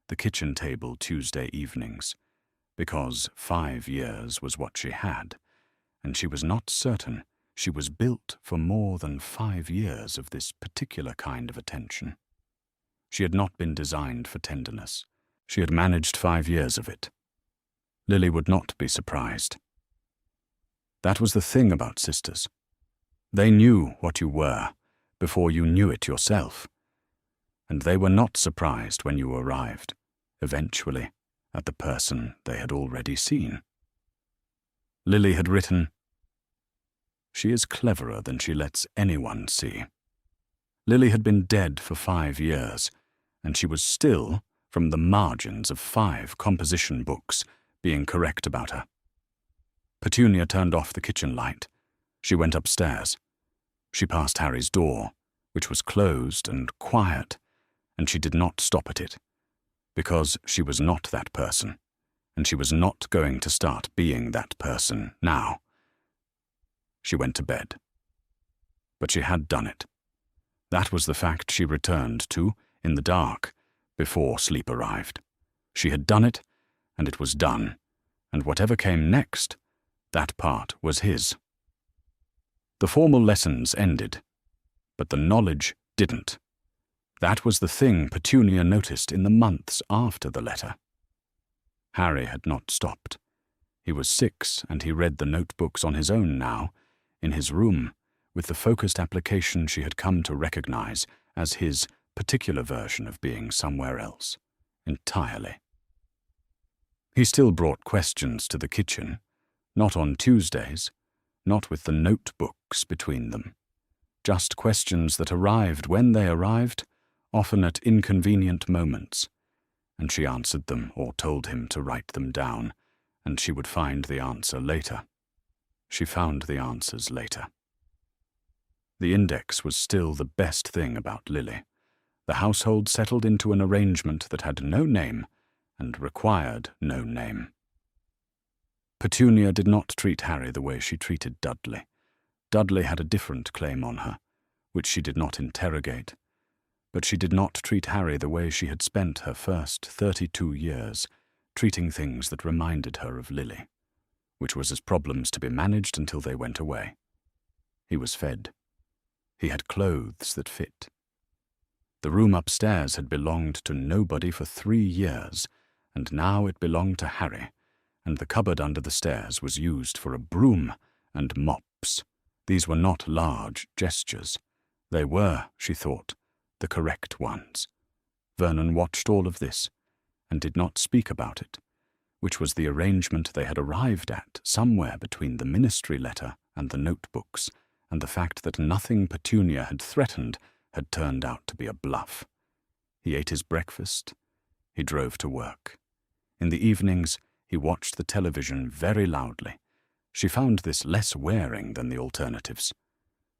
the kitchen table Tuesday evenings, because 5 years was what she had, and she was not certain she was built for more than 5 years of this particular kind of attention. She had not been designed for tenderness. She had managed 5 years of it. Lily would not be surprised. That was the thing about sisters. They knew what you were before you knew it yourself. and they were not surprised when you arrived, eventually, at the person they had already seen. Lily had written, "She is cleverer than she lets anyone see." Lily had been dead for 5 years, and she was still, from the margins of 5 composition books, being correct about her. Petunia turned off the kitchen light. She went upstairs. She passed Harry's door, which was closed and quiet, and she did not stop at it, because she was not that person, and she was not going to start being that person now. She went to bed. But she had done it. That was the fact she returned to, in the dark, before sleep arrived. She had done it, and it was done, and whatever came next, that part was his. The formal lessons ended, but the knowledge didn't. That was the thing Petunia noticed in the months after the letter. Harry had not stopped. He was 6, and he read the notebooks on his own now, in his room, with the focused application she had come to recognize as his particular version of being somewhere else, entirely. He still brought questions to the kitchen, not on Tuesdays, not with the notebooks between them, just questions that arrived when they arrived, often at inconvenient moments, and she answered them or told him to write them down, and she would find the answer later. She found the answers later. The index was still the best thing about Lily. The household settled into an arrangement that had no name and required no name. Petunia did not treat Harry the way she treated Dudley. Dudley had a different claim on her, which she did not interrogate, but she did not treat Harry the way she had spent her first 32 years, treating things that reminded her of Lily, which was as problems to be managed until they went away. He was fed. He had clothes that fit. The room upstairs had belonged to nobody for 3 years, and now it belonged to Harry, and the cupboard under the stairs was used for a broom and mops. These were not large gestures. They were, she thought, the correct ones. Vernon watched all of this, and did not speak about it, which was the arrangement they had arrived at somewhere between the ministry letter and the notebooks, and the fact that nothing Petunia had threatened had turned out to be a bluff. He ate his breakfast. He drove to work. In the evenings, he watched the television very loudly. She found this less wearing than the alternatives.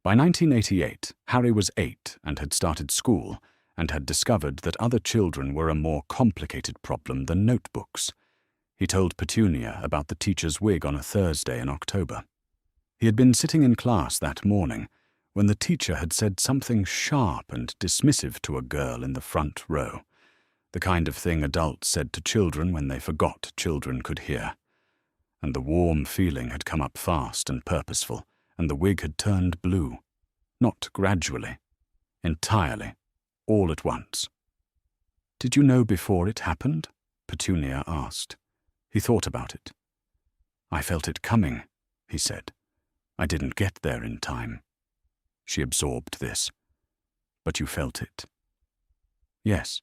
By 1988, Harry was 8 and had started school, and had discovered that other children were a more complicated problem than notebooks. He told Petunia about the teacher's wig on a Thursday in October. He had been sitting in class that morning when the teacher had said something sharp and dismissive to a girl in the front row, the kind of thing adults said to children when they forgot children could hear. And the warm feeling had come up fast and purposeful, and the wig had turned blue. Not gradually, entirely, all at once. "Did you know before it happened?" Petunia asked. He thought about it. "I felt it coming," he said. "I didn't get there in time." She absorbed this. "But you felt it?" "Yes."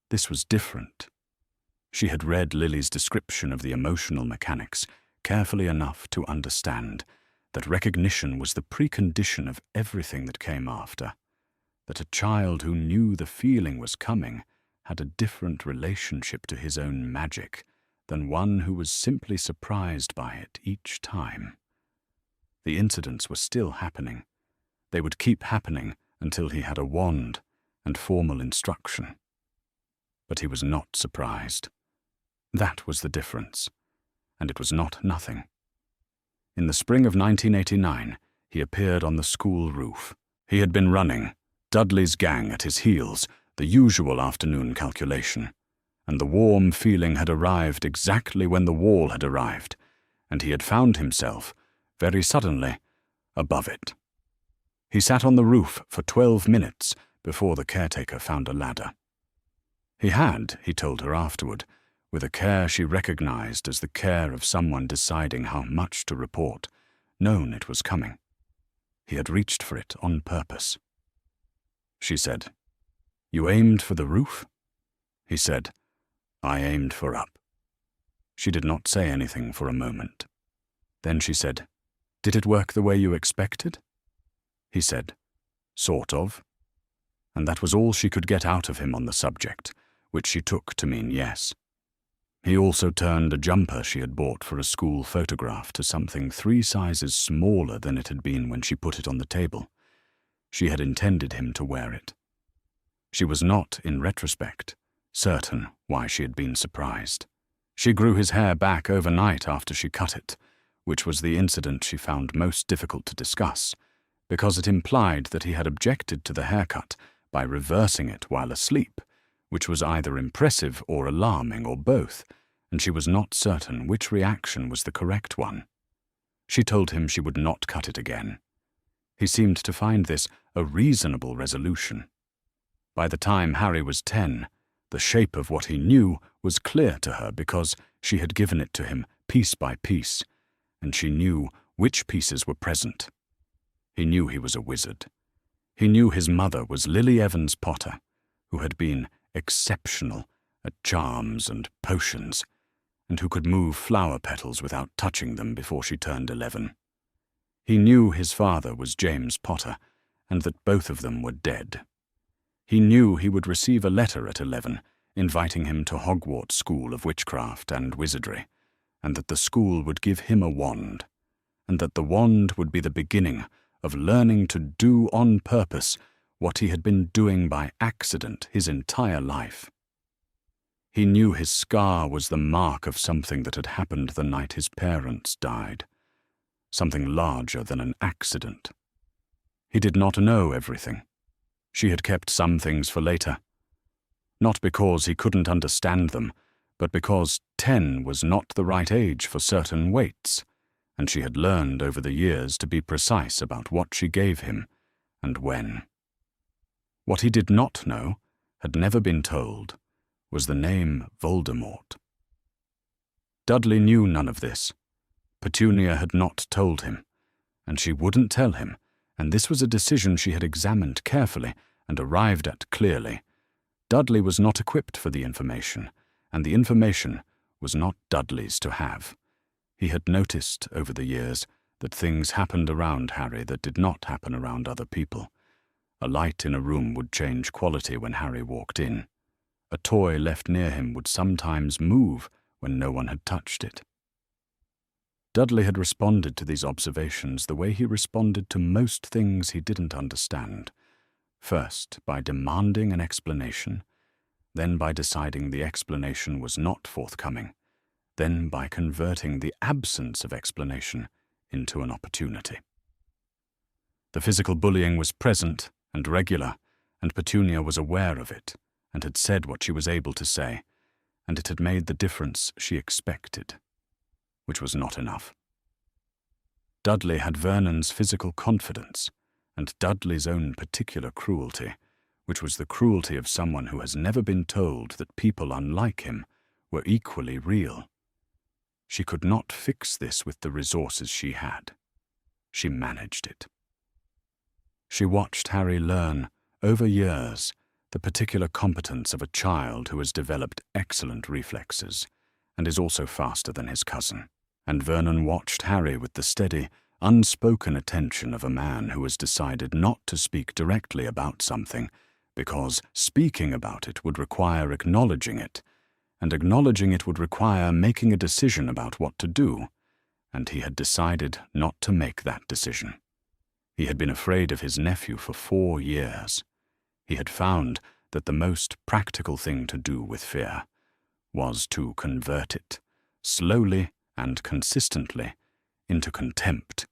This was different. She had read Lily's description of the emotional mechanics carefully enough to understand that recognition was the precondition of everything that came after, that a child who knew the feeling was coming had a different relationship to his own magic than one who was simply surprised by it each time. The incidents were still happening. They would keep happening until he had a wand and formal instruction. But he was not surprised. That was the difference, and it was not nothing. In the spring of 1989, he appeared on the school roof. He had been running, Dudley's gang at his heels, the usual afternoon calculation, and the warm feeling had arrived exactly when the wall had arrived, and he had found himself, very suddenly, above it. He sat on the roof for 12 minutes before the caretaker found a ladder. He had, he told her afterward, with a care she recognized as the care of someone deciding how much to report, known it was coming. He had reached for it on purpose. She said, "You aimed for the roof?" he said. "I aimed for up." She did not say anything for a moment. Then she said, "Did it work the way you expected?" He said, "Sort of." And that was all she could get out of him on the subject, which she took to mean yes. He also turned a jumper she had bought for a school photograph to something 3 sizes smaller than it had been when she put it on the table. She had intended him to wear it. She was not, in retrospect, certain why she had been surprised. She grew his hair back overnight after she cut it, which was the incident she found most difficult to discuss, because it implied that he had objected to the haircut by reversing it while asleep, which was either impressive or alarming or both, and she was not certain which reaction was the correct one. She told him she would not cut it again. He seemed to find this a reasonable resolution. By the time Harry was 10, the shape of what he knew was clear to her because she had given it to him piece by piece, and she knew which pieces were present. He knew he was a wizard. He knew his mother was Lily Evans Potter, who had been exceptional at charms and potions, and who could move flower petals without touching them before she turned 11. He knew his father was James Potter, and that both of them were dead. He knew he would receive a letter at 11, inviting him to Hogwarts School of Witchcraft and Wizardry, and that the school would give him a wand, and that the wand would be the beginning of learning to do on purpose what he had been doing by accident his entire life. He knew his scar was the mark of something that had happened the night his parents died, something larger than an accident. He did not know everything. She had kept some things for later, not because he couldn't understand them, but because 10 was not the right age for certain weights, and she had learned over the years to be precise about what she gave him and when. What he did not know, had never been told, was the name Voldemort. Dudley knew none of this. Petunia had not told him, and she wouldn't tell him, and this was a decision she had examined carefully and arrived at clearly. Dudley was not equipped for the information, and the information was not Dudley's to have. He had noticed over the years that things happened around Harry that did not happen around other people. A light in a room would change quality when Harry walked in. A toy left near him would sometimes move when no one had touched it. Dudley had responded to these observations the way he responded to most things he didn't understand. First, by demanding an explanation, then by deciding the explanation was not forthcoming, then by converting the absence of explanation into an opportunity. The physical bullying was present and regular, and Petunia was aware of it, and had said what she was able to say, and it had made the difference she expected, which was not enough. Dudley had Vernon's physical confidence, and Dudley's own particular cruelty, which was the cruelty of someone who has never been told that people unlike him were equally real. She could not fix this with the resources she had. She managed it. She watched Harry learn, over years, the particular competence of a child who has developed excellent reflexes, and is also faster than his cousin. And Vernon watched Harry with the steady, unspoken attention of a man who has decided not to speak directly about something, because speaking about it would require acknowledging it, and acknowledging it would require making a decision about what to do, and he had decided not to make that decision. He had been afraid of his nephew for 4 years. He had found that the most practical thing to do with fear was to convert it, slowly and consistently, into contempt,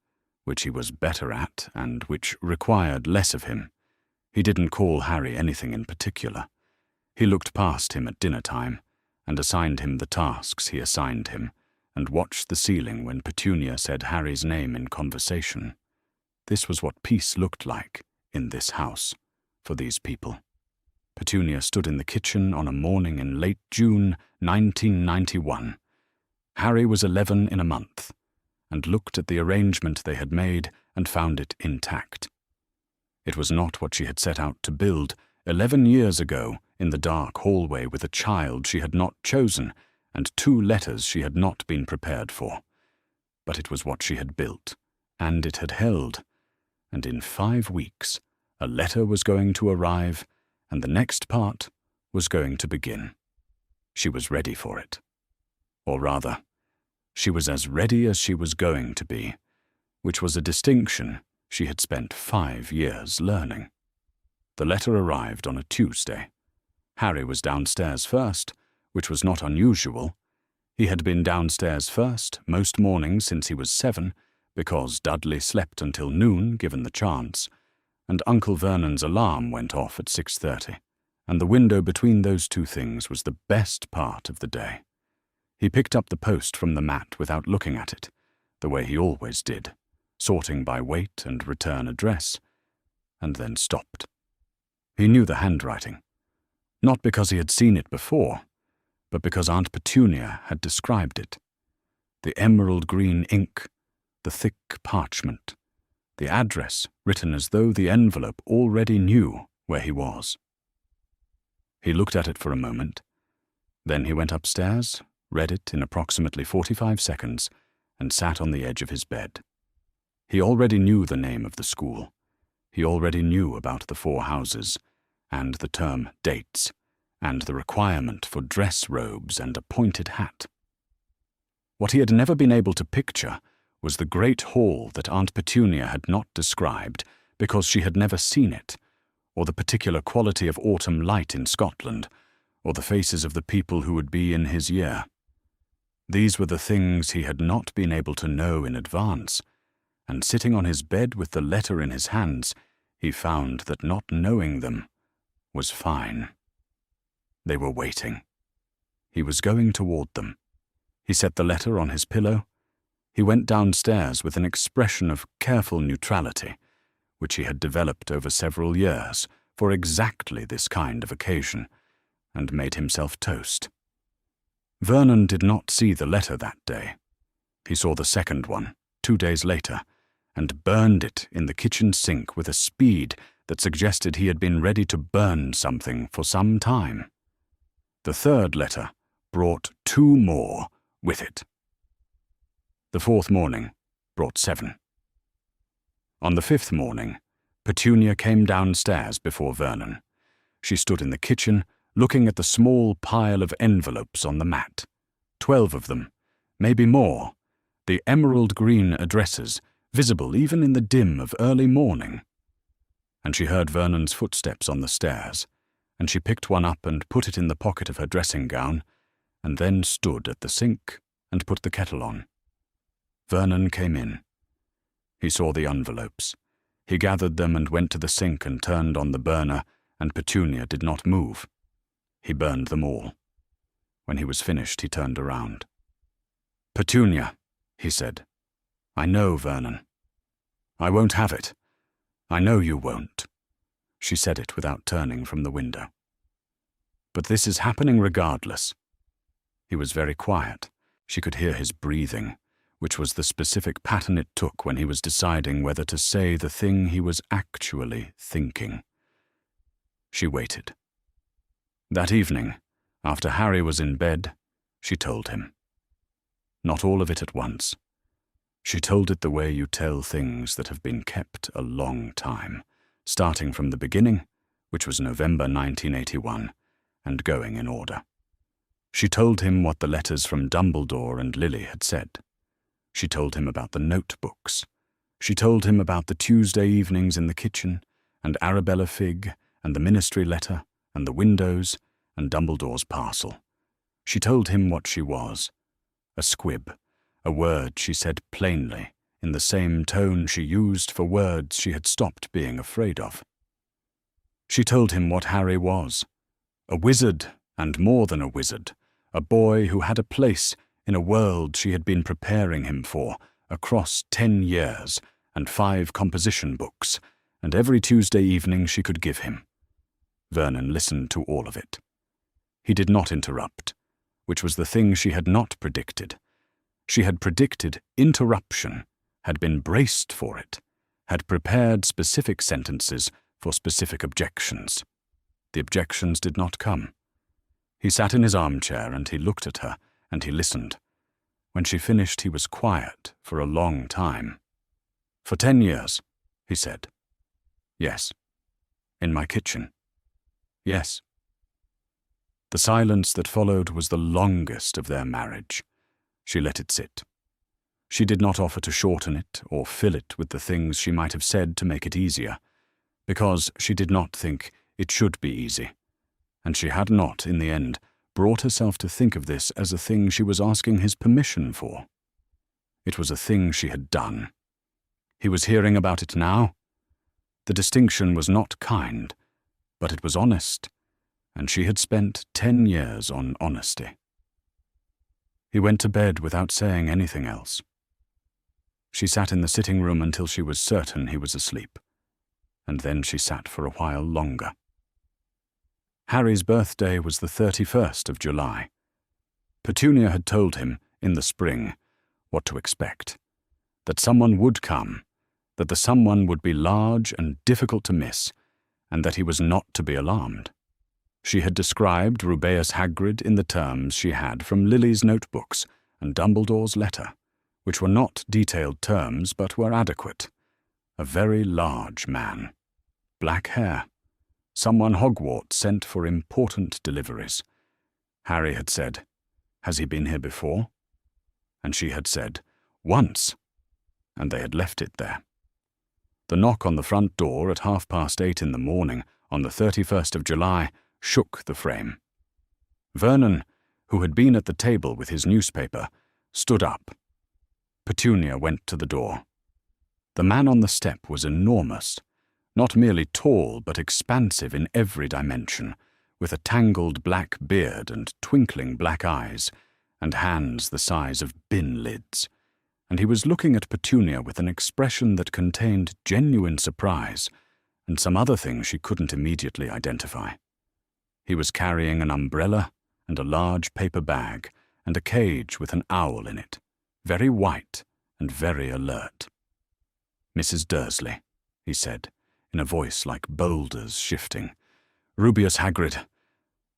which he was better at and which required less of him. He didn't call Harry anything in particular. He looked past him at dinner time and assigned him the tasks he assigned him, and watched the ceiling when Petunia said Harry's name in conversation. This was what peace looked like in this house, for these people. Petunia stood in the kitchen on a morning in late June 1991. Harry was 11 in a month, and looked at the arrangement they had made and found it intact. It was not what she had set out to build, 11 years ago, in the dark hallway with a child she had not chosen and 2 letters she had not been prepared for. But it was what she had built, and it had held. And in 5 weeks, a letter was going to arrive, and the next part was going to begin. She was ready for it. Or rather, she was as ready as she was going to be, which was a distinction she had spent 5 years learning. The letter arrived on a Tuesday. Harry was downstairs first, which was not unusual. He had been downstairs first most mornings since he was 7, because Dudley slept until noon, given the chance, and Uncle Vernon's alarm went off at 6:30, and the window between those 2 things was the best part of the day. He picked up the post from the mat without looking at it, the way he always did, sorting by weight and return address, and then stopped. He knew the handwriting, not because he had seen it before, but because Aunt Petunia had described it. The emerald green ink, the thick parchment, the address written as though the envelope already knew where he was. He looked at it for a moment. Then he went upstairs, read it in approximately 45 seconds, and sat on the edge of his bed. He already knew the name of the school. He already knew about the 4 houses, and the term dates, and the requirement for dress robes and a pointed hat. What he had never been able to picture was the great hall that Aunt Petunia had not described because she had never seen it, or the particular quality of autumn light in Scotland, or the faces of the people who would be in his year. These were the things he had not been able to know in advance, and sitting on his bed with the letter in his hands, he found that not knowing them was fine. They were waiting. He was going toward them. He set the letter on his pillow. He went downstairs with an expression of careful neutrality, which he had developed over several years for exactly this kind of occasion, and made himself toast. Vernon did not see the letter that day. He saw the second one, 2 days later, and burned it in the kitchen sink with a speed that suggested he had been ready to burn something for some time. The third letter brought 2 more with it. The 4th morning brought 7. On the 5th morning, Petunia came downstairs before Vernon. She stood in the kitchen, looking at the small pile of envelopes on the mat. 12 of them, maybe more, the emerald green addresses, visible even in the dim of early morning. And she heard Vernon's footsteps on the stairs, and she picked one up and put it in the pocket of her dressing gown, and then stood at the sink and put the kettle on. Vernon came in. He saw the envelopes. He gathered them and went to the sink and turned on the burner, and Petunia did not move. He burned them all. When he was finished, he turned around. "Petunia," he said. "I know, Vernon. I won't have it. I know you won't." She said it without turning from the window. "But this is happening regardless." He was very quiet. She could hear his breathing, which was the specific pattern it took when he was deciding whether to say the thing he was actually thinking. She waited. That evening, after Harry was in bed, she told him. Not all of it at once. She told it the way you tell things that have been kept a long time, starting from the beginning, which was November 1981, and going in order. She told him what the letters from Dumbledore and Lily had said. She told him about the notebooks. She told him about the Tuesday evenings in the kitchen, and Arabella Figg, and the ministry letter, and the windows, and Dumbledore's parcel. She told him what she was. A squib, a word she said plainly, in the same tone she used for words she had stopped being afraid of. She told him what Harry was. A wizard, and more than a wizard, a boy who had a place in a world she had been preparing him for across 10 years and 5 composition books, and every Tuesday evening she could give him. Vernon listened to all of it. He did not interrupt, which was the thing she had not predicted. She had predicted interruption, had been braced for it, had prepared specific sentences for specific objections. The objections did not come. He sat in his armchair and he looked at her and he listened. When she finished, he was quiet for a long time. "For 10 years, he said. "Yes." "In my kitchen." "Yes." The silence that followed was the longest of their marriage. She let it sit. She did not offer to shorten it or fill it with the things she might have said to make it easier, because she did not think it should be easy, and she had not, in the end, brought herself to think of this as a thing she was asking his permission for. It was a thing she had done. He was hearing about it now. The distinction was not kind, but it was honest, and she had spent 10 years on honesty. He went to bed without saying anything else. She sat in the sitting room until she was certain he was asleep, and then she sat for a while longer. Harry's birthday was the 31st of July. Petunia had told him, in the spring, what to expect, that someone would come, that the someone would be large and difficult to miss, and that he was not to be alarmed. She had described Rubeus Hagrid in the terms she had from Lily's notebooks and Dumbledore's letter, which were not detailed terms but were adequate. A very large man. Black hair. Someone Hogwarts sent for important deliveries. Harry had said, "Has he been here before?" And she had said, "Once," and they had left it there. The knock on the front door at 8:30 in the morning on the 31st of July shook the frame. Vernon, who had been at the table with his newspaper, stood up. Petunia went to the door. The man on the step was enormous, not merely tall but expansive in every dimension, with a tangled black beard and twinkling black eyes, and hands the size of bin lids, and he was looking at Petunia with an expression that contained genuine surprise and some other thing she couldn't immediately identify. He was carrying an umbrella and a large paper bag and a cage with an owl in it, very white and very alert. "Mrs. Dursley," he said, in a voice like boulders shifting. "Rubeus Hagrid.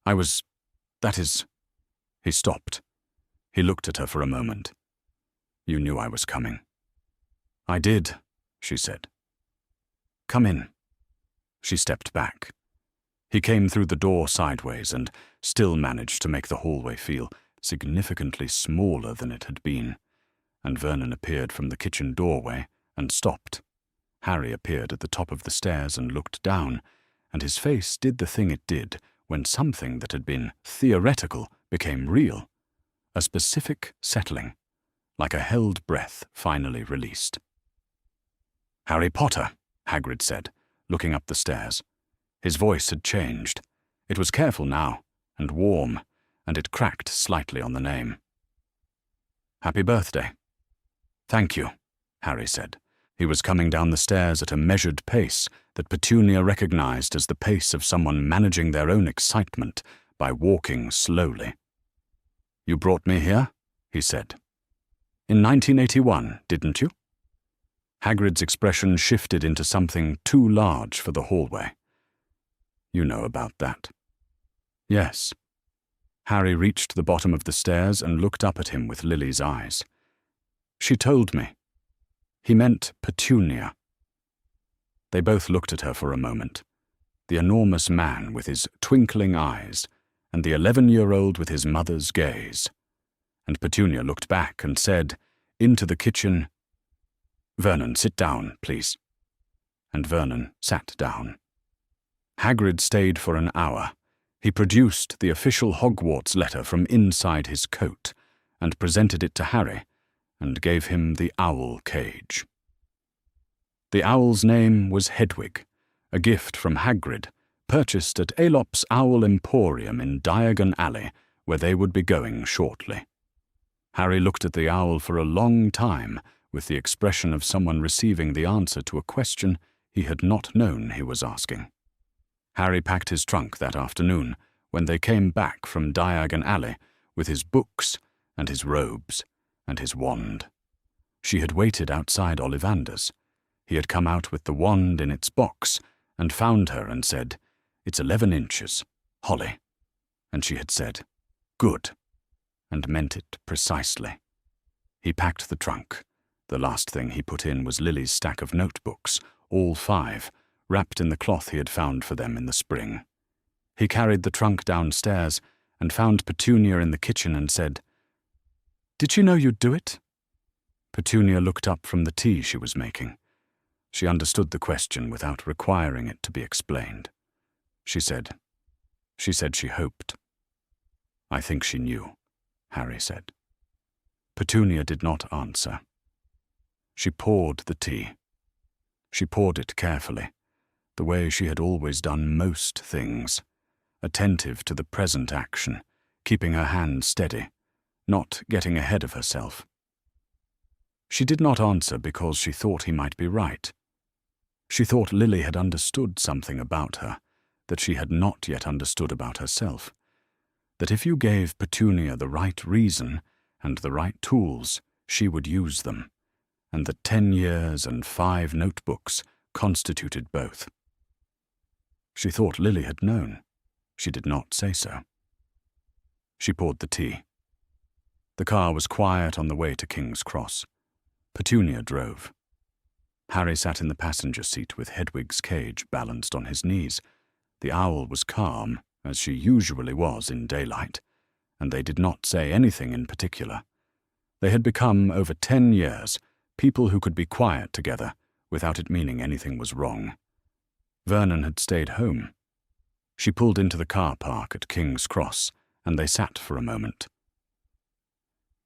That is—" He stopped. He looked at her for a moment. "You knew I was coming." "I did," she said. "Come in." She stepped back. He came through the door sideways and still managed to make the hallway feel significantly smaller than it had been, and Vernon appeared from the kitchen doorway and stopped. Harry appeared at the top of the stairs and looked down, and his face did the thing it did when something that had been theoretical became real, a specific settling, like a held breath finally released. "Harry Potter," Hagrid said, looking up the stairs. His voice had changed. It was careful now, and warm, and it cracked slightly on the name. "Happy birthday." "Thank you," Harry said. He was coming down the stairs at a measured pace that Petunia recognized as the pace of someone managing their own excitement by walking slowly. "You brought me here?" he said. "In 1981, didn't you?" Hagrid's expression shifted into something too large for the hallway. "You know about that." "Yes." Harry reached the bottom of the stairs and looked up at him with Lily's eyes. "She told me." He meant Petunia. They both looked at her for a moment, the enormous man with his twinkling eyes, and the 11-year-old with his mother's gaze. And Petunia looked back and said, into the kitchen, "Vernon, sit down, please." And Vernon sat down. Hagrid stayed for an hour. He produced the official Hogwarts letter from inside his coat and presented it to Harry, and gave him the owl cage. The owl's name was Hedwig, a gift from Hagrid, purchased at Aelop's Owl Emporium in Diagon Alley, where they would be going shortly. Harry looked at the owl for a long time, with the expression of someone receiving the answer to a question he had not known he was asking. Harry packed his trunk that afternoon, when they came back from Diagon Alley, with his books and his robes and his wand. She had waited outside Ollivander's. He had come out with the wand in its box, and found her and said, "It's 11 inches. Holly." And she had said, "Good," and meant it precisely. He packed the trunk. The last thing he put in was Lily's stack of notebooks, all 5, wrapped in the cloth he had found for them in the spring. He carried the trunk downstairs and found Petunia in the kitchen and said, "Did you know you'd do it?" Petunia looked up from the tea she was making. She understood the question without requiring it to be explained. She said she hoped. "I think she knew," Harry said. Petunia did not answer. She poured the tea. She poured it carefully, the way she had always done most things, attentive to the present action, keeping her hand steady, not getting ahead of herself. She did not answer because she thought he might be right. She thought Lily had understood something about her that she had not yet understood about herself, that if you gave Petunia the right reason and the right tools, she would use them, and that 10 years and 5 notebooks constituted both. She thought Lily had known. She did not say so. She poured the tea. The car was quiet on the way to King's Cross. Petunia drove. Harry sat in the passenger seat with Hedwig's cage balanced on his knees. The owl was calm, as she usually was in daylight, and they did not say anything in particular. They had become, over 10 years, people who could be quiet together without it meaning anything was wrong. Vernon had stayed home. She pulled into the car park at King's Cross, and they sat for a moment.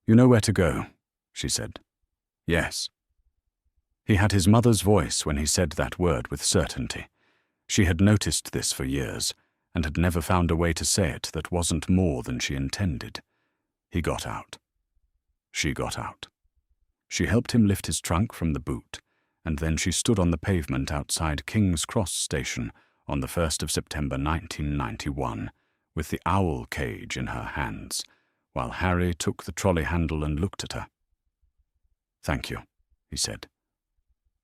"You know where to go," she said. "Yes." He had his mother's voice when he said that word with certainty. She had noticed this for years, and had never found a way to say it that wasn't more than she intended. He got out. She got out. She helped him lift his trunk from the boot, and then she stood on the pavement outside King's Cross Station on the 1st of September 1991, with the owl cage in her hands, while Harry took the trolley handle and looked at her. "Thank you," he said.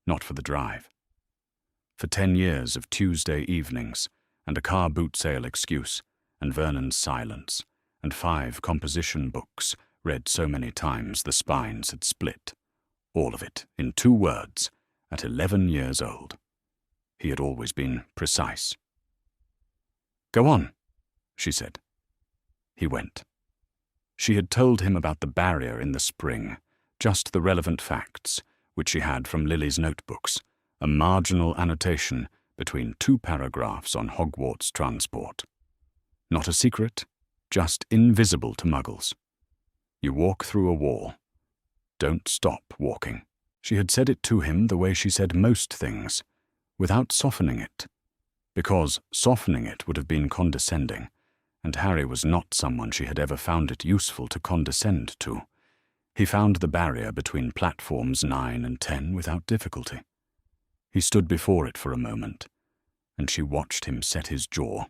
"Not for the drive. For 10 years of Tuesday evenings, and a car boot sale excuse, and Vernon's silence, and 5 composition books, read so many times the spines had split. All of it in 2 words, at 11 years old. He had always been precise. "Go on," she said. He went. She had told him about the barrier in the spring, just the relevant facts, which she had from Lily's notebooks, a marginal annotation between 2 paragraphs on Hogwarts transport. Not a secret, just invisible to muggles. You walk through a wall. Don't stop walking. She had said it to him the way she said most things, without softening it, because softening it would have been condescending, and Harry was not someone she had ever found it useful to condescend to. He found the barrier between platforms 9 and 10 without difficulty. He stood before it for a moment, and she watched him set his jaw.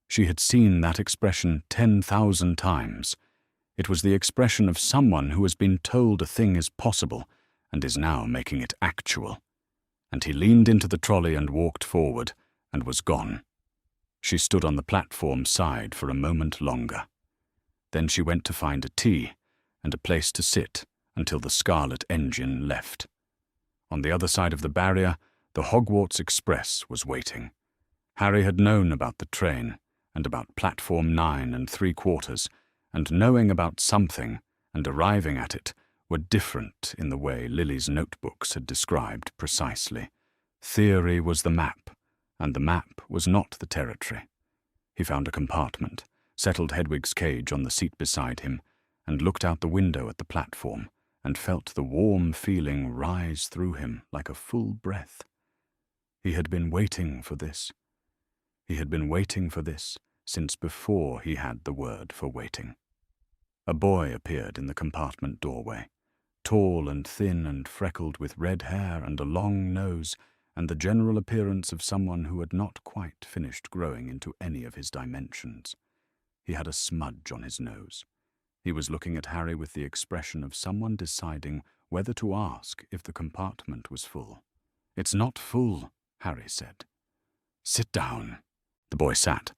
She had seen that expression 10,000 times. It was the expression of someone who has been told a thing is possible and is now making it actual. And he leaned into the trolley and walked forward, and was gone. She stood on the platform side for a moment longer. Then she went to find a tea and a place to sit until the Scarlet engine left. On the other side of the barrier, the Hogwarts Express was waiting. Harry had known about the train, and about platform 9 3/4, and knowing about something and arriving at it were different in the way Lily's notebooks had described precisely. Theory was the map, and the map was not the territory. He found a compartment, settled Hedwig's cage on the seat beside him, and looked out the window at the platform, and felt the warm feeling rise through him like a full breath. He had been waiting for this. He had been waiting for this since before he had the word for waiting. A boy appeared in the compartment doorway, tall and thin and freckled with red hair and a long nose, and the general appearance of someone who had not quite finished growing into any of his dimensions. He had a smudge on his nose. He was looking at Harry with the expression of someone deciding whether to ask if the compartment was full. "It's not full," Harry said. "Sit down," The boy sat.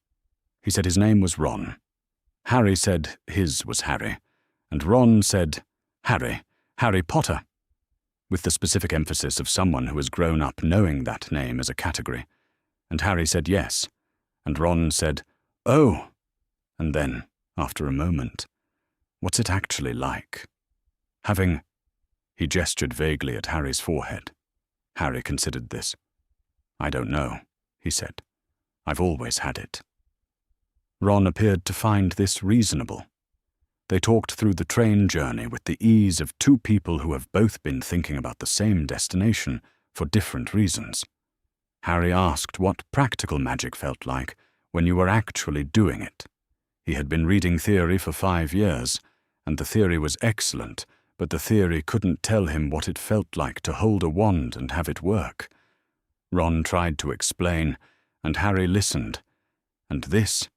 He said his name was Ron. Harry said his was Harry, and Ron said, Harry Potter, with the specific emphasis of someone who has grown up knowing that name as a category. And Harry said yes, and Ron said, oh, and then, after a moment, what's it actually like? He gestured vaguely at Harry's forehead. Harry considered this. I don't know, he said. I've always had it. Ron appeared to find this reasonable. They talked through the train journey with the ease of two people who have both been thinking about the same destination for different reasons. Harry asked what practical magic felt like when you were actually doing it. He had been reading theory for 5 years, and the theory was excellent, but the theory couldn't tell him what it felt like to hold a wand and have it work. Ron tried to explain, and Harry listened. And this,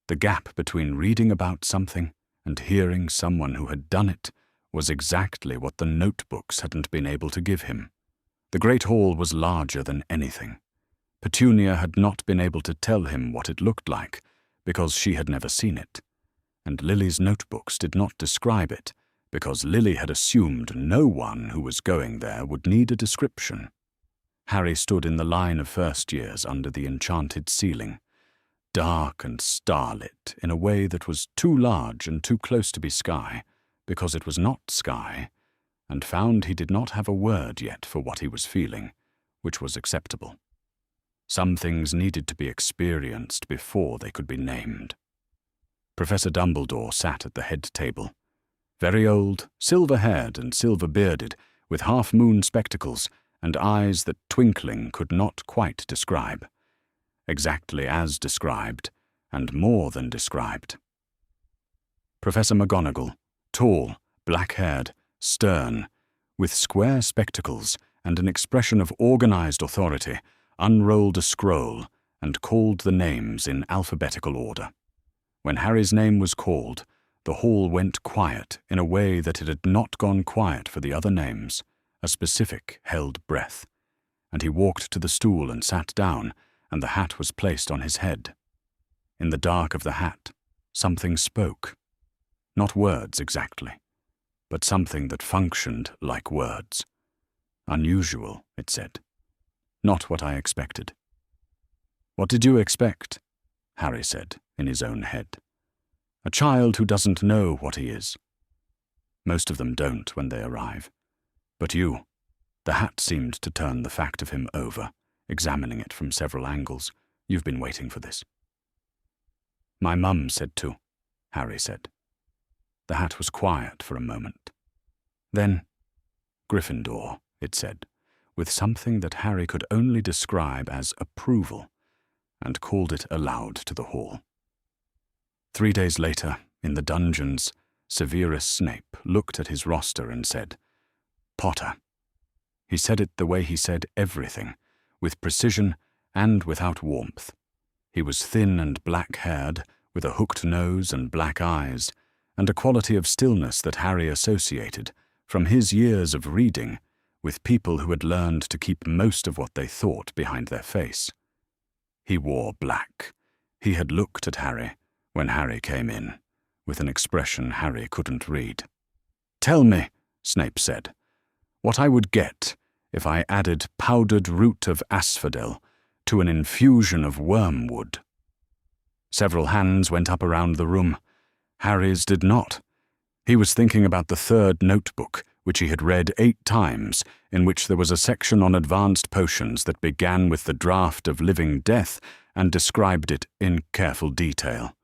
the gap between reading about something and hearing someone who had done it, was exactly what the notebooks hadn't been able to give him. The great hall was larger than anything. Petunia had not been able to tell him what it looked like, because she had never seen it. And Lily's notebooks did not describe it, because Lily had assumed no one who was going there would need a description. Harry stood in the line of first years under the enchanted ceiling, dark and starlit in a way that was too large and too close to be sky, because it was not sky, and found he did not have a word yet for what he was feeling, which was acceptable. Some things needed to be experienced before they could be named. Professor Dumbledore sat at the head table. Very old, silver-haired and silver-bearded, with half-moon spectacles and eyes that twinkling could not quite describe. Exactly as described, and more than described. Professor McGonagall, tall, black-haired, stern, with square spectacles and an expression of organized authority, unrolled a scroll and called the names in alphabetical order. When Harry's name was called, the hall went quiet in a way that it had not gone quiet for the other names, a specific held breath, and he walked to the stool and sat down, and the hat was placed on his head. In the dark of the hat, something spoke. Not words exactly, but something that functioned like words. Unusual, it said. Not what I expected. What did you expect? Harry said, in his own head. A child who doesn't know what he is. Most of them don't when they arrive. But you, the hat seemed to turn the fact of him over, examining it from several angles. You've been waiting for this. My mum said too, Harry said. The hat was quiet for a moment. Then, Gryffindor, it said, with something that Harry could only describe as approval, and called it aloud to the hall. 3 days later, in the dungeons, Severus Snape looked at his roster and said, Potter. He said it the way he said everything, with precision and without warmth. He was thin and black-haired, with a hooked nose and black eyes, and a quality of stillness that Harry associated, from his years of reading, with people who had learned to keep most of what they thought behind their face. He wore black. He had looked at Harry when Harry came in, with an expression Harry couldn't read. Tell me, Snape said, what I would get if I added powdered root of asphodel to an infusion of wormwood. Several hands went up around the room. Harry's did not. He was thinking about the third notebook, which he had read 8 times, in which there was a section on advanced potions that began with the draught of living death and described it in careful detail.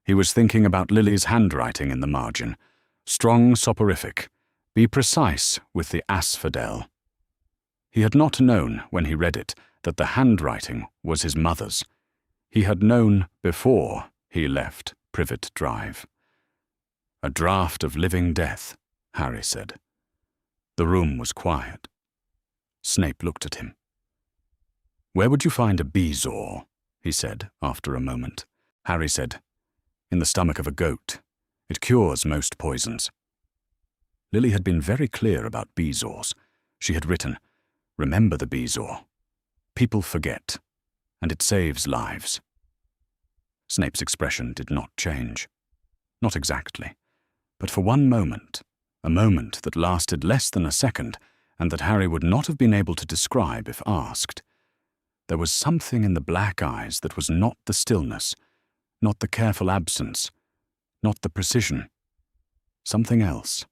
He was thinking about Lily's handwriting in the margin. Strong soporific. Be precise with the asphodel. He had not known, when he read it, that the handwriting was his mother's. He had known before he left Privet Drive. A draught of living death, Harry said. The room was quiet. Snape looked at him. Where would you find a bezoar? He said, after a moment. Harry said, in the stomach of a goat. It cures most poisons. Lily had been very clear about bezoars. She had written, remember the bezoar. People forget, and it saves lives. Snape's expression did not change. Not exactly, but for one moment, a moment that lasted less than a second, and that Harry would not have been able to describe if asked. There was something in the black eyes that was not the stillness, not the careful absence, not the precision. Something else.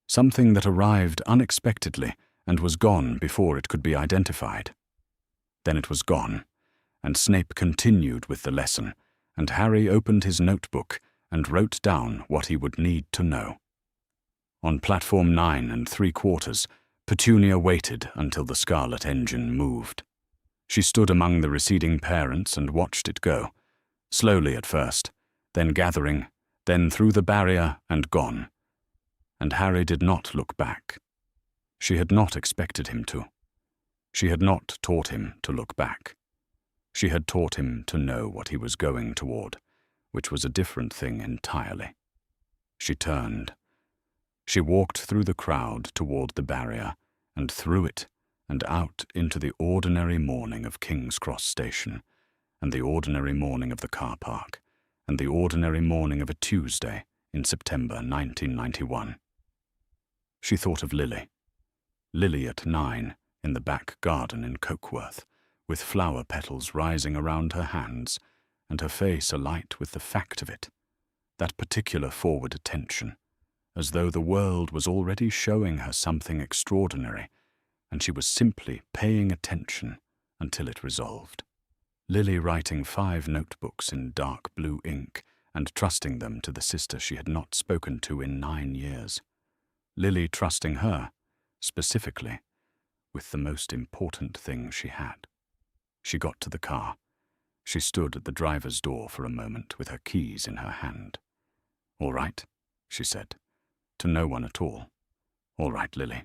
Something that arrived unexpectedly and was gone before it could be identified. Then it was gone, and Snape continued with the lesson, and Harry opened his notebook and wrote down what he would need to know. On platform 9 3/4, Petunia waited until the scarlet engine moved. She stood among the receding parents and watched it go, slowly at first, then gathering, then through the barrier and gone. And Harry did not look back. She had not expected him to. She had not taught him to look back. She had taught him to know what he was going toward, which was a different thing entirely. She turned. She walked through the crowd toward the barrier, and through it, and out into the ordinary morning of King's Cross Station, and the ordinary morning of the car park, and the ordinary morning of a Tuesday in September 1991. She thought of Lily. Lily at 9 in the back garden in Cokeworth, with flower petals rising around her hands, and her face alight with the fact of it, that particular forward attention, as though the world was already showing her something extraordinary, and she was simply paying attention until it resolved. Lily writing 5 notebooks in dark blue ink and trusting them to the sister she had not spoken to in 9 years. Lily trusting her, specifically, with the most important thing she had. She got to the car. She stood at the driver's door for a moment with her keys in her hand. "All right," she said, to no one at all. "All right, Lily."